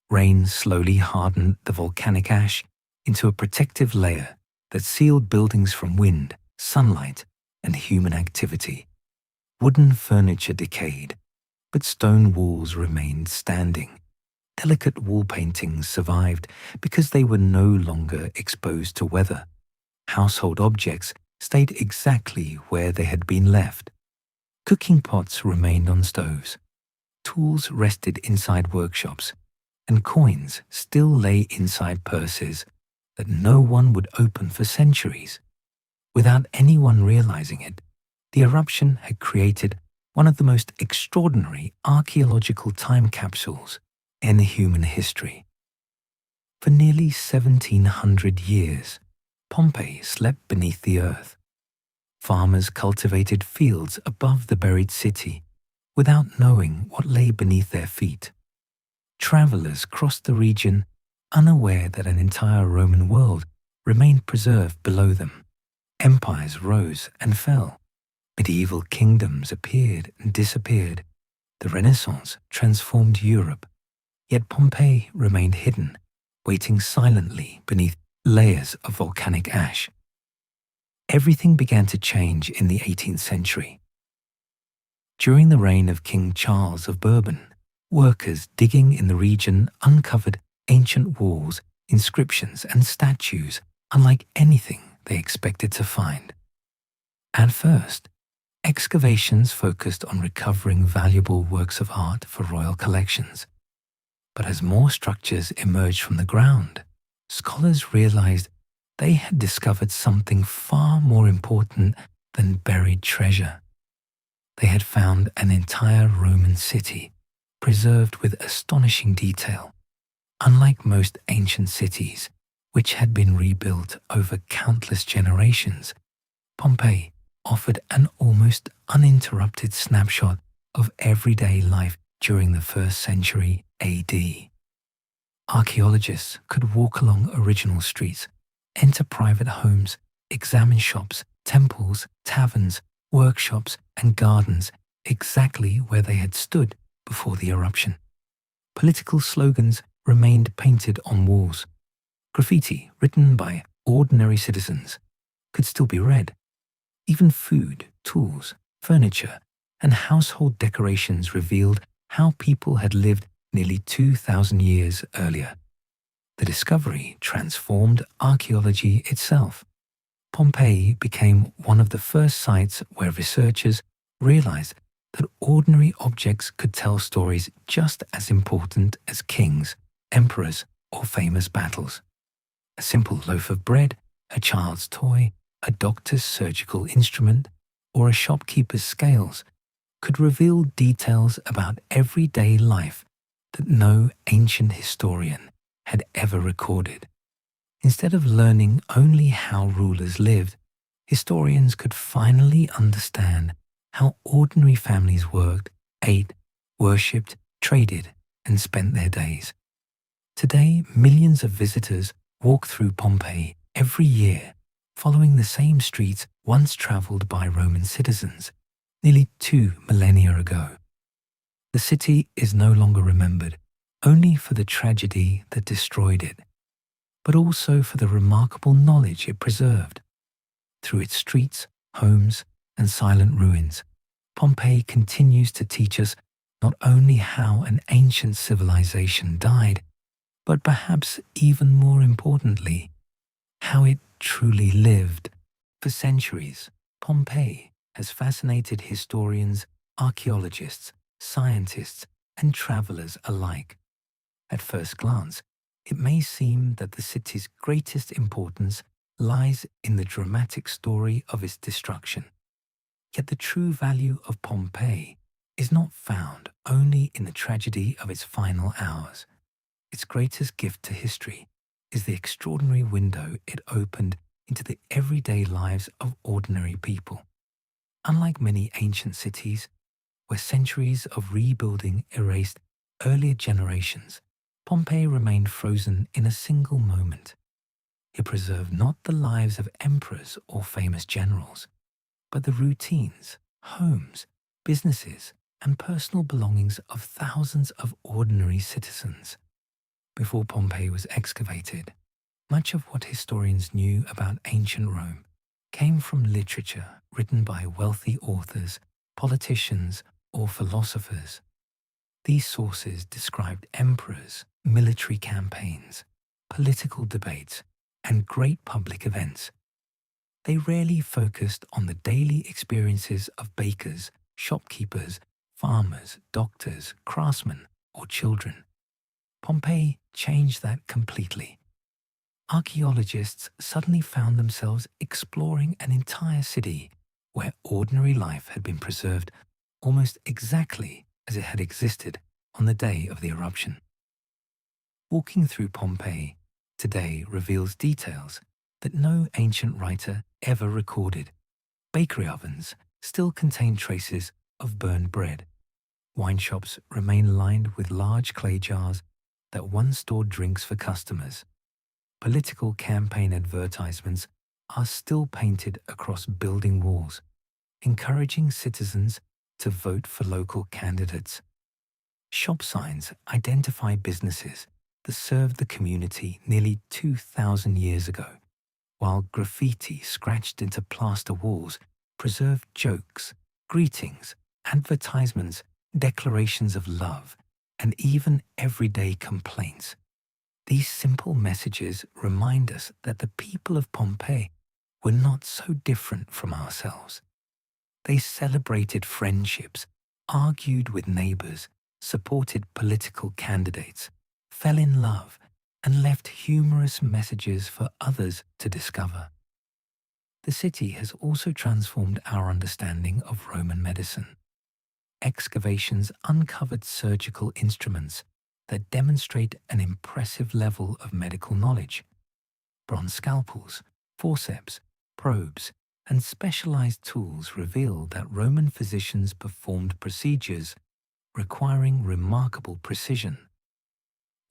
Speaker 1: Rain slowly hardened the volcanic ash into a protective layer that sealed buildings from wind, sunlight, and human activity. Wooden furniture decayed, but stone walls remained standing. Delicate wall paintings survived because they were no longer exposed to weather. Household objects stayed exactly where they had been left. Cooking pots remained on stoves. Tools rested inside workshops, and coins still lay inside purses that no one would open for centuries. Without anyone realizing it, the eruption had created one of the most extraordinary archaeological time capsules in human history. For nearly 1,700 years, Pompeii slept beneath the earth. Farmers cultivated fields above the buried city without knowing what lay beneath their feet. Travelers crossed the region unaware that an entire Roman world remained preserved below them. Empires rose and fell. Medieval kingdoms appeared and disappeared. The Renaissance transformed Europe. Yet Pompeii remained hidden, waiting silently beneath layers of volcanic ash. Everything began to change in the 18th century. During the reign of King Charles of Bourbon, workers digging in the region uncovered ancient walls, inscriptions, and statues unlike anything they expected to find. At first, excavations focused on recovering valuable works of art for royal collections. But as more structures emerged from the ground, scholars realized they had discovered something far more important than buried treasure. They had found an entire Roman city, preserved with astonishing detail. Unlike most ancient cities, which had been rebuilt over countless generations, Pompeii offered an almost uninterrupted snapshot of everyday life during the 1st century AD. Archaeologists could walk along original streets, enter private homes, examine shops, temples, taverns, workshops, and gardens exactly where they had stood before the eruption. Political slogans remained painted on walls. Graffiti written by ordinary citizens could still be read. Even food, tools, furniture, and household decorations revealed how people had lived nearly 2,000 years earlier. The discovery transformed archaeology itself. Pompeii became one of the first sites where researchers realized that ordinary objects could tell stories just as important as kings, emperors, or famous battles. A simple loaf of bread, a child's toy, a doctor's surgical instrument, or a shopkeeper's scales could reveal details about everyday life that no ancient historian had ever recorded. Instead of learning only how rulers lived, historians could finally understand how ordinary families worked, ate, worshipped, traded, and spent their days. Today, millions of visitors walk through Pompeii every year, following the same streets once traveled by Roman citizens nearly 2 millennia ago. The city is no longer remembered only for the tragedy that destroyed it, but also for the remarkable knowledge it preserved. Through its streets, homes, and silent ruins, Pompeii continues to teach us not only how an ancient civilization died, but perhaps even more importantly, how it truly lived. For centuries, Pompeii has fascinated historians, archaeologists, scientists, and travelers alike. At first glance, it may seem that the city's greatest importance lies in the dramatic story of its destruction. Yet the true value of Pompeii is not found only in the tragedy of its final hours. Its greatest gift to history is the extraordinary window it opened into the everyday lives of ordinary people. Unlike many ancient cities, where centuries of rebuilding erased earlier generations, Pompeii remained frozen in a single moment. It preserved not the lives of emperors or famous generals, but the routines, homes, businesses, and personal belongings of thousands of ordinary citizens. Before Pompeii was excavated, much of what historians knew about ancient Rome came from literature written by wealthy authors, politicians, or philosophers. These sources described emperors, military campaigns, political debates, and great public events. They rarely focused on the daily experiences of bakers, shopkeepers, farmers, doctors, craftsmen, or children. Pompeii changed that completely. Archaeologists suddenly found themselves exploring an entire city where ordinary life had been preserved almost exactly as it had existed on the day of the eruption. Walking through Pompeii today reveals details that no ancient writer ever recorded. Bakery ovens still contain traces of burned bread. Wine shops remain lined with large clay jars that once stored drinks for customers. Political campaign advertisements are still painted across building walls, encouraging citizens to vote for local candidates. Shop signs identify businesses that served the community nearly 2,000 years ago, while graffiti scratched into plaster walls preserved jokes, greetings, advertisements, declarations of love, and even everyday complaints. These simple messages remind us that the people of Pompeii were not so different from ourselves. They celebrated friendships, argued with neighbors, supported political candidates, fell in love, and left humorous messages for others to discover. The city has also transformed our understanding of Roman medicine. Excavations uncovered surgical instruments that demonstrate an impressive level of medical knowledge. Bronze scalpels, forceps, probes, and specialized tools reveal that Roman physicians performed procedures requiring remarkable precision.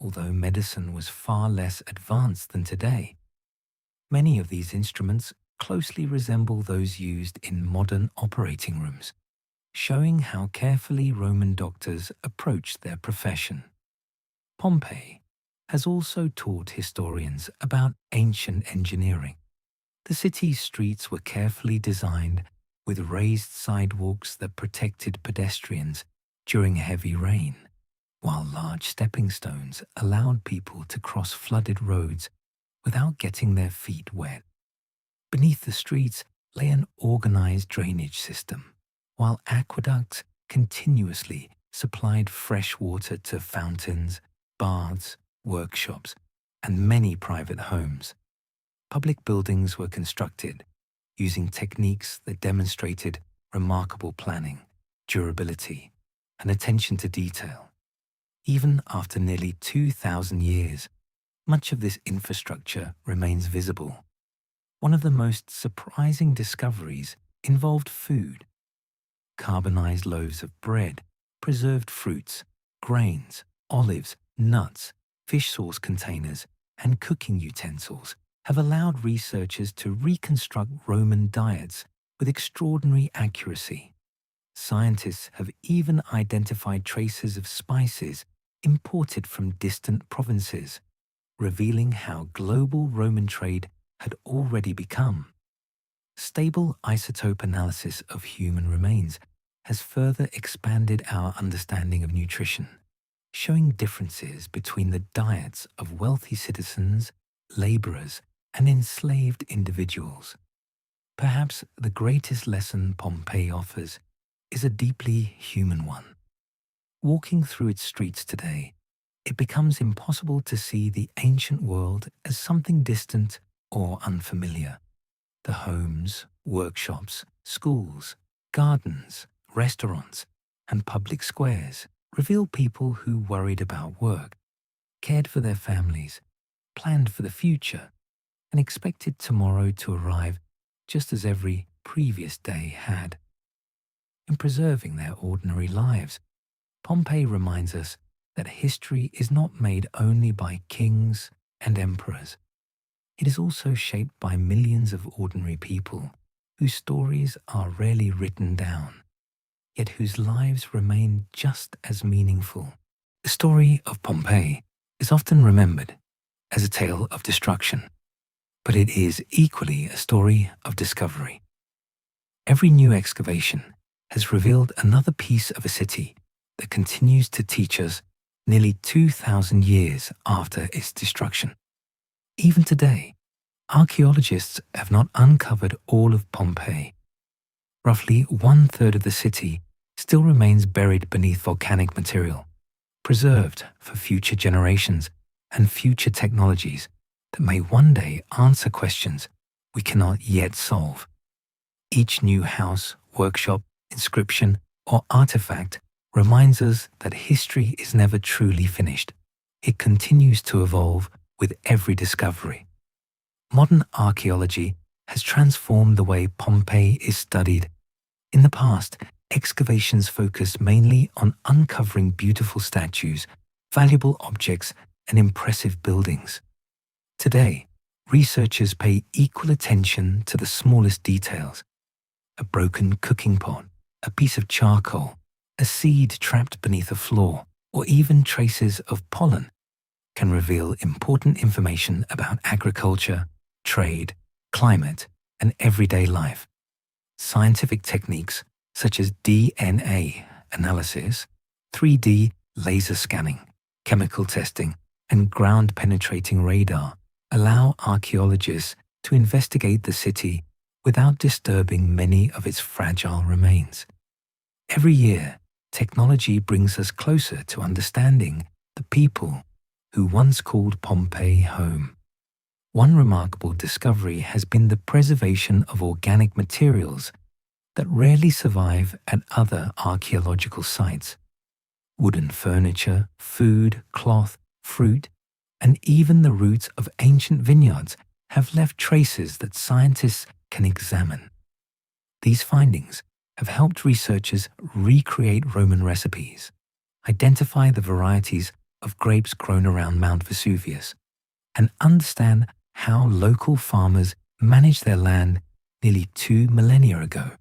Speaker 1: Although medicine was far less advanced than today, many of these instruments closely resemble those used in modern operating rooms, showing how carefully Roman doctors approached their profession. Pompeii has also taught historians about ancient engineering. The city's streets were carefully designed with raised sidewalks that protected pedestrians during heavy rain, while large stepping stones allowed people to cross flooded roads without getting their feet wet. Beneath the streets lay an organized drainage system, while aqueducts continuously supplied fresh water to fountains, baths, workshops, and many private homes. Public buildings were constructed using techniques that demonstrated remarkable planning, durability, and attention to detail. Even after nearly 2,000 years, much of this infrastructure remains visible. One of the most surprising discoveries involved food. Carbonized loaves of bread, preserved fruits, grains, olives, nuts, fish sauce containers, and cooking utensils have allowed researchers to reconstruct Roman diets with extraordinary accuracy. Scientists have even identified traces of spices imported from distant provinces, revealing how global Roman trade had already become. Stable isotope analysis of human remains has further expanded our understanding of nutrition, showing differences between the diets of wealthy citizens, laborers, and enslaved individuals. Perhaps the greatest lesson Pompeii offers is a deeply human one. Walking through its streets today, it becomes impossible to see the ancient world as something distant or unfamiliar. The homes, workshops, schools, gardens, restaurants, and public squares reveal people who worried about work, cared for their families, planned for the future, and expected tomorrow to arrive just as every previous day had. in preserving their ordinary lives. Pompeii reminds us that history is not made only by kings and emperors. It is also shaped by millions of ordinary people whose stories are rarely written down, yet whose lives remain just as meaningful. The story of Pompeii is often remembered as a tale of destruction, but it is equally a story of discovery. Every new excavation has revealed another piece of a city that continues to teach us nearly 2,000 years after its destruction. Even today, archaeologists have not uncovered all of Pompeii. Roughly 1/3 of the city still remains buried beneath volcanic material, preserved for future generations and future technologies that may one day answer questions we cannot yet solve. Each new house, workshop, inscription, or artifact reminds us that history is never truly finished. It continues to evolve with every discovery. Modern archaeology has transformed the way Pompeii is studied. In the past, excavations focused mainly on uncovering beautiful statues, valuable objects, and impressive buildings. Today, researchers pay equal attention to the smallest details. A broken cooking pot, a piece of charcoal, a seed trapped beneath a floor, or even traces of pollen can reveal important information about agriculture, trade, climate, and everyday life. Scientific techniques such as DNA analysis, 3D laser scanning, chemical testing, and ground-penetrating radar allow archaeologists to investigate the city without disturbing many of its fragile remains. Every year, technology brings us closer to understanding the people who once called Pompeii home. One remarkable discovery has been the preservation of organic materials that rarely survive at other archaeological sites. Wooden furniture, food, cloth, fruit, and even the roots of ancient vineyards have left traces that scientists can examine. These findings have helped researchers recreate Roman recipes, identify the varieties of grapes grown around Mount Vesuvius, and understand how local farmers managed their land nearly 2 millennia ago.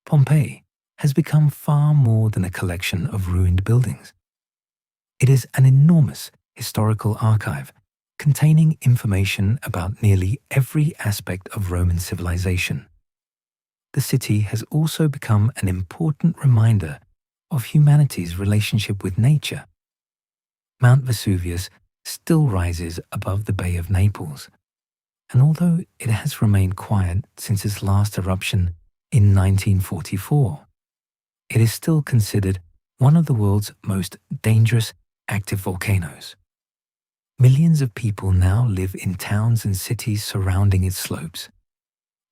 Speaker 1: Pompeii has become far more than a collection of ruined buildings. It is an enormous historical archive containing information about nearly every aspect of Roman civilization. The city has also become an important reminder of humanity's relationship with nature. Mount Vesuvius still rises above the Bay of Naples, and although it has remained quiet since its last eruption in 1944, it is still considered one of the world's most dangerous active volcanoes. Millions of people now live in towns and cities surrounding its slopes.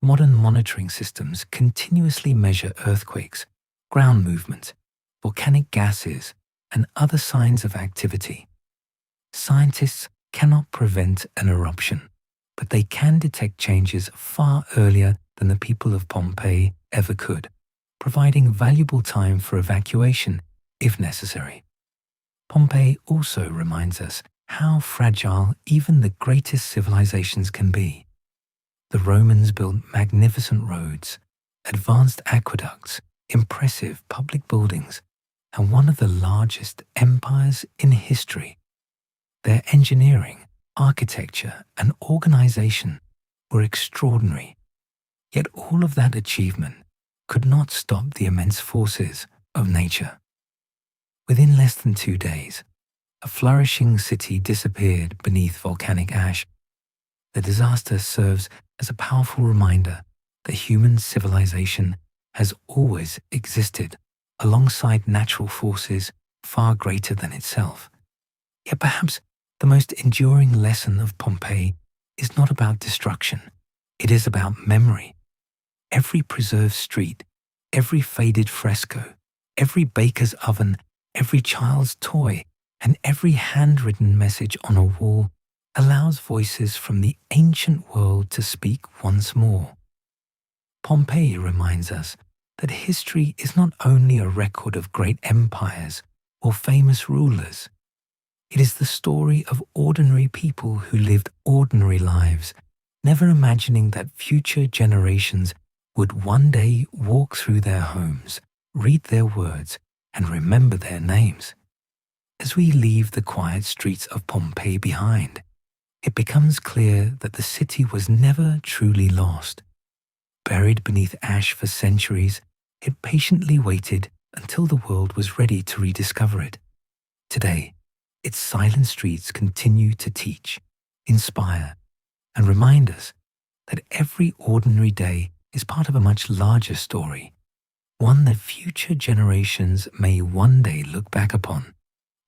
Speaker 1: Modern monitoring systems continuously measure earthquakes, ground movement, volcanic gases, and other signs of activity. Scientists cannot prevent an eruption, but they can detect changes far earlier than the people of Pompeii ever could, providing valuable time for evacuation if necessary. Pompeii also reminds us how fragile even the greatest civilizations can be. The Romans built magnificent roads, advanced aqueducts, impressive public buildings, and one of the largest empires in history. Their engineering, architecture, and organization were extraordinary. Yet all of that achievement could not stop the immense forces of nature. Within less than 2 days, a flourishing city disappeared beneath volcanic ash. The disaster serves as a powerful reminder that human civilization has always existed alongside natural forces far greater than itself. Yet perhaps the most enduring lesson of Pompeii is not about destruction. It is about memory. Every preserved street, every faded fresco, every baker's oven, every child's toy, and every handwritten message on a wall allows voices from the ancient world to speak once more. Pompeii reminds us that history is not only a record of great empires or famous rulers. It is the story of ordinary people who lived ordinary lives, never imagining that future generations would one day walk through their homes, read their words, and remember their names. As we leave the quiet streets of Pompeii behind, it becomes clear that the city was never truly lost. Buried beneath ash for centuries, it patiently waited until the world was ready to rediscover it. Today, its silent streets continue to teach, inspire, and remind us that every ordinary day is part of a much larger story, one that future generations may one day look back upon,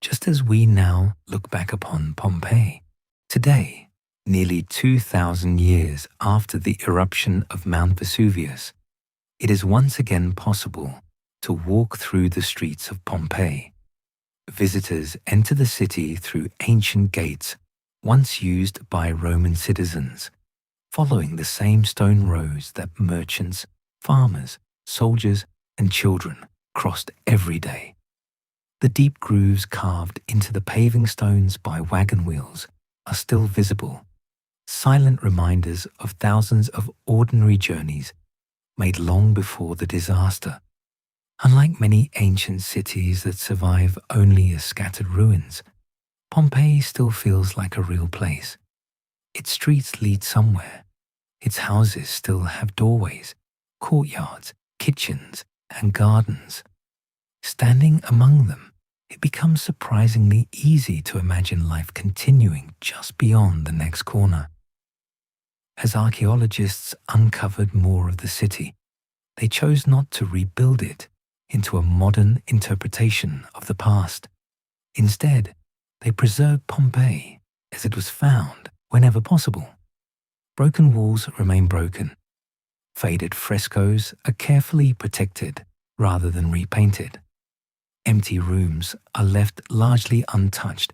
Speaker 1: just as we now look back upon Pompeii. Today, nearly 2,000 years after the eruption of Mount Vesuvius, it is once again possible to walk through the streets of Pompeii. Visitors enter the city through ancient gates once used by Roman citizens, following the same stone roads that merchants, farmers, soldiers, and children crossed every day. The deep grooves carved into the paving stones by wagon wheels are still visible, silent reminders of thousands of ordinary journeys made long before the disaster. Unlike many ancient cities that survive only as scattered ruins, Pompeii still feels like a real place. Its streets lead somewhere. Its houses still have doorways, courtyards, kitchens, and gardens. Standing among them, it becomes surprisingly easy to imagine life continuing just beyond the next corner. As archaeologists uncovered more of the city, they chose not to rebuild it into a modern interpretation of the past. Instead, they preserved Pompeii as it was found whenever possible. Broken walls remain broken. Faded frescoes are carefully protected rather than repainted. Empty rooms are left largely untouched,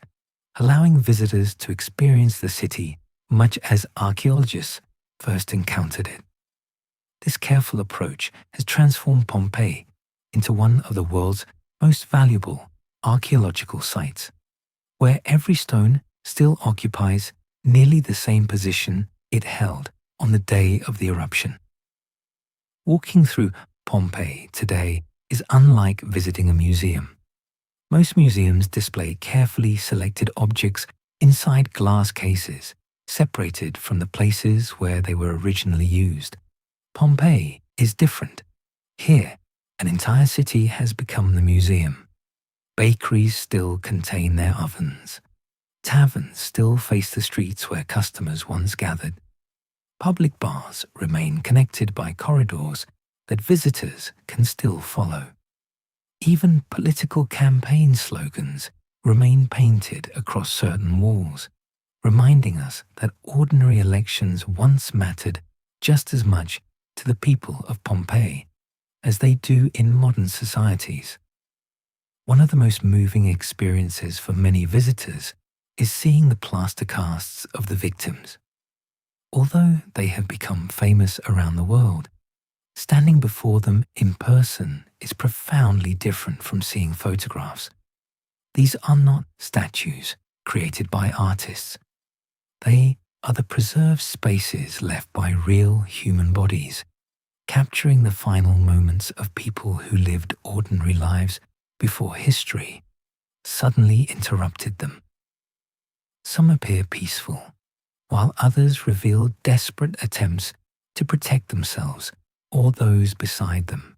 Speaker 1: allowing visitors to experience the city much as archaeologists first encountered it. This careful approach has transformed Pompeii into one of the world's most valuable archaeological sites, where every stone still occupies nearly the same position it held on the day of the eruption. Walking through Pompeii today is unlike visiting a museum. Most museums display carefully selected objects inside glass cases, separated from the places where they were originally used. Pompeii is different. Here, an entire city has become the museum. Bakeries still contain their ovens. Taverns still face the streets where customers once gathered. Public bars remain connected by corridors that visitors can still follow. Even political campaign slogans remain painted across certain walls, reminding us that ordinary elections once mattered just as much to the people of Pompeii as they do in modern societies. One of the most moving experiences for many visitors is seeing the plaster casts of the victims. Although they have become famous around the world, standing before them in person is profoundly different from seeing photographs. These are not statues created by artists. They are the preserved spaces left by real human bodies, capturing the final moments of people who lived ordinary lives before history suddenly interrupted them. Some appear peaceful, while others reveal desperate attempts to protect themselves or those beside them.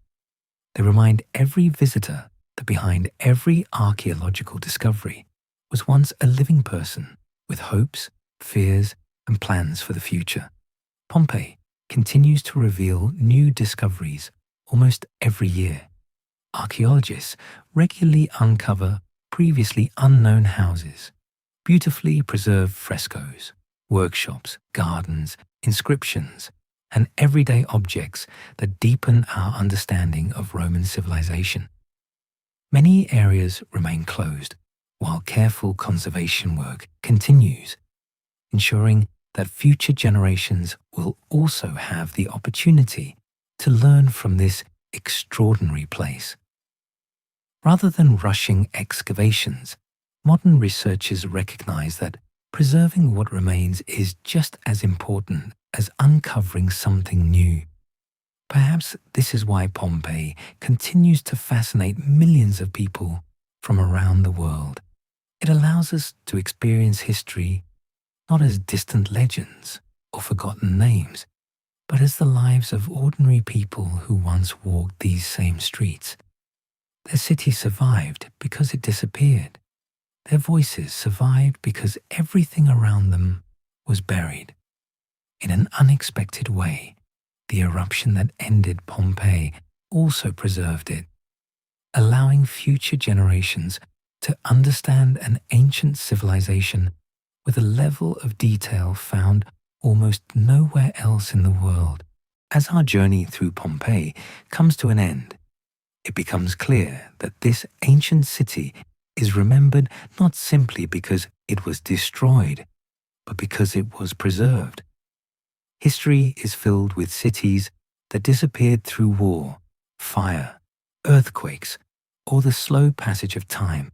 Speaker 1: They remind every visitor that behind every archaeological discovery was once a living person with hopes, fears, and plans for the future. Pompeii continues to reveal new discoveries almost every year. Archaeologists regularly uncover previously unknown houses, beautifully preserved frescoes, workshops, gardens, inscriptions, and everyday objects that deepen our understanding of Roman civilization. Many areas remain closed, while careful conservation work continues, ensuring that future generations will also have the opportunity to learn from this extraordinary place. Rather than rushing excavations, modern researchers recognize that preserving what remains is just as important as uncovering something new. Perhaps this is why Pompeii continues to fascinate millions of people from around the world. It allows us to experience history not as distant legends or forgotten names, but as the lives of ordinary people who once walked these same streets. Their city survived because it disappeared. Their voices survived because everything around them was buried. In an unexpected way, the eruption that ended Pompeii also preserved it, allowing future generations to understand an ancient civilization with a level of detail found almost nowhere else in the world. As our journey through Pompeii comes to an end, it becomes clear that this ancient city is remembered not simply because it was destroyed, but because it was preserved. History is filled with cities that disappeared through war, fire, earthquakes, or the slow passage of time.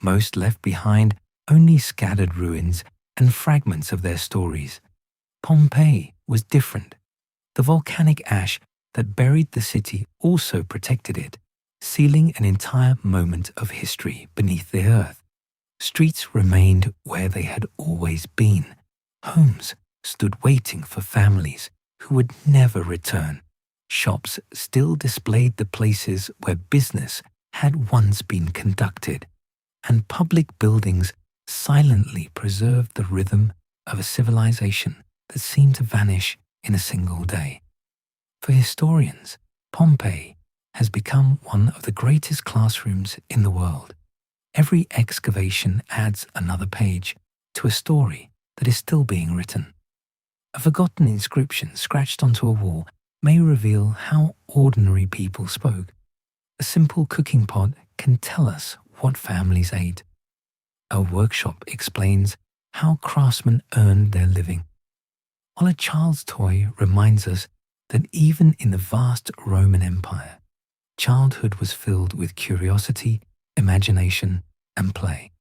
Speaker 1: Most left behind only scattered ruins and fragments of their stories. Pompeii was different. The volcanic ash that buried the city also protected it, sealing an entire moment of history beneath the earth. Streets remained where they had always been. Homes stood waiting for families who would never return. Shops still displayed the places where business had once been conducted, and public buildings silently preserved the rhythm of a civilization that seemed to vanish in a single day. For historians, Pompeii has become one of the greatest classrooms in the world. Every excavation adds another page to a story that is still being written. A forgotten inscription scratched onto a wall may reveal how ordinary people spoke. A simple cooking pot can tell us what families ate. A workshop explains how craftsmen earned their living, while a child's toy reminds us that even in the vast Roman Empire, childhood was filled with curiosity, imagination, and play.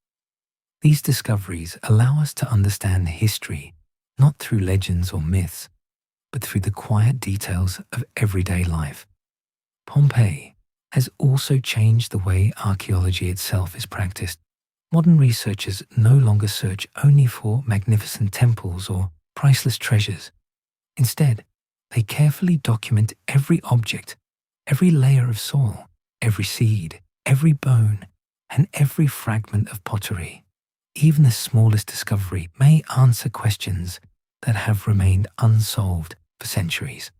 Speaker 1: These discoveries allow us to understand history not through legends or myths, but through the quiet details of everyday life. Pompeii has also changed the way archaeology itself is practiced. Modern researchers no longer search only for magnificent temples or priceless treasures. Instead, they carefully document every object, every layer of soil, every seed, every bone, and every fragment of pottery. Even the smallest discovery may answer questions that have remained unsolved for centuries.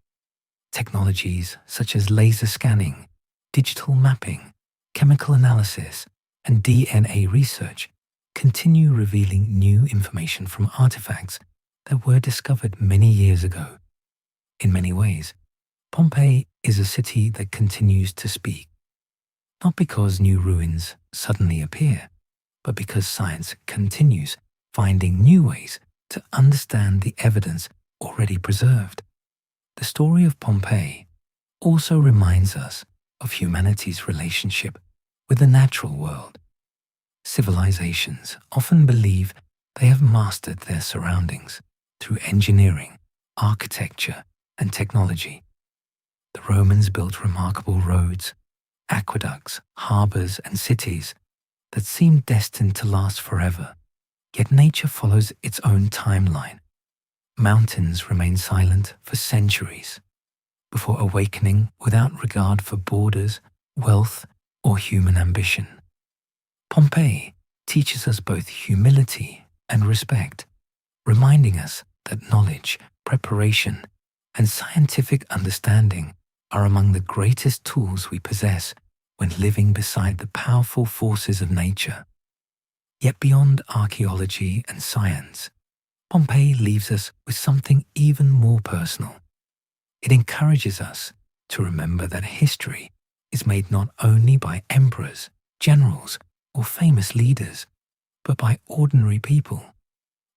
Speaker 1: Technologies such as laser scanning, digital mapping, chemical analysis, and DNA research continue revealing new information from artifacts that were discovered many years ago. In many ways, Pompeii is a city that continues to speak, not because new ruins suddenly appear, but because science continues finding new ways to understand the evidence already preserved. The story of Pompeii also reminds us of humanity's relationship with the natural world. Civilizations often believe they have mastered their surroundings through engineering, architecture, and technology. The Romans built remarkable roads, aqueducts, harbors, and cities that seemed destined to last forever. Yet nature follows its own timeline. Mountains remain silent for centuries before awakening without regard for borders, wealth, or human ambition. Pompeii teaches us both humility and respect, reminding us that knowledge, preparation, and scientific understanding are among the greatest tools we possess when living beside the powerful forces of nature. Yet beyond archaeology and science, Pompeii leaves us with something even more personal. It encourages us to remember that history is made not only by emperors, generals, or famous leaders, but by ordinary people.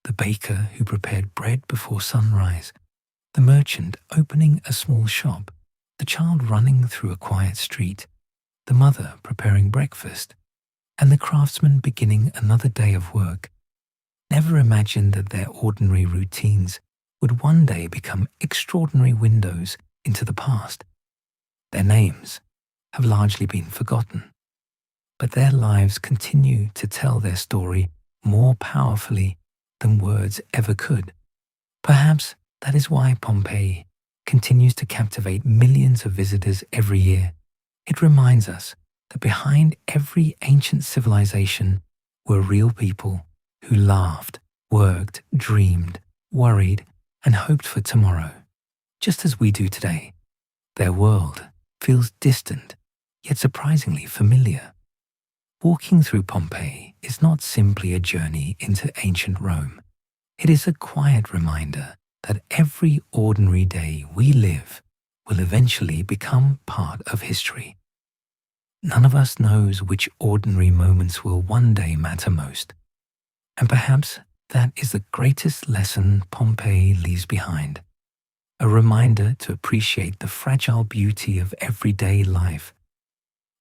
Speaker 1: The baker who prepared bread before sunrise, the merchant opening a small shop, The child running through a quiet street, the mother preparing breakfast, and the craftsman beginning another day of work never imagined that their ordinary routines would one day become extraordinary windows into the past. Their names have largely been forgotten, but their lives continue to tell their story more powerfully than words ever could. Perhaps that is why Pompeii continues to captivate millions of visitors every year. It reminds us that behind every ancient civilization were real people who laughed, worked, dreamed, worried, and hoped for tomorrow, just as we do today. Their world feels distant, yet surprisingly familiar. Walking through Pompeii is not simply a journey into ancient Rome. It is a quiet reminder that every ordinary day we live will eventually become part of history. None of us knows which ordinary moments will one day matter most. And perhaps that is the greatest lesson Pompeii leaves behind. A reminder to appreciate the fragile beauty of everyday life.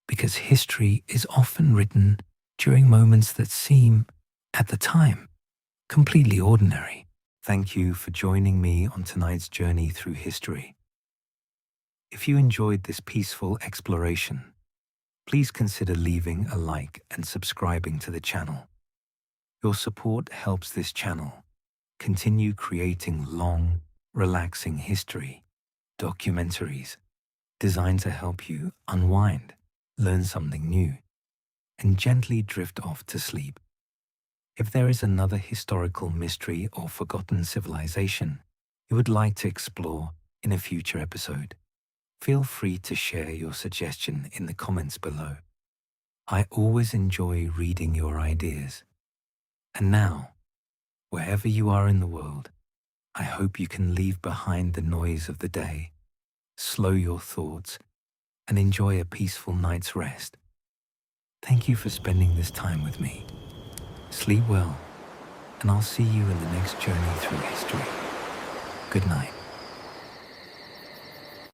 Speaker 1: Because history is often written during moments that seem, at the time, completely ordinary. Thank you for joining me on tonight's journey through history. If you enjoyed this peaceful exploration, please consider leaving a like and subscribing to the channel. Your support helps this channel continue creating long, relaxing history documentaries designed to help you unwind, learn something new, and gently drift off to sleep. If there is another historical mystery or forgotten civilization you would like to explore in a future episode, feel free to share your suggestion in the comments below. I always enjoy reading your ideas. And now, wherever you are in the world, I hope you can leave behind the noise of the day, slow your thoughts, and enjoy a peaceful night's rest. Thank you for spending this time with me. Sleep well, and I'll see you in the next journey through history. Good night.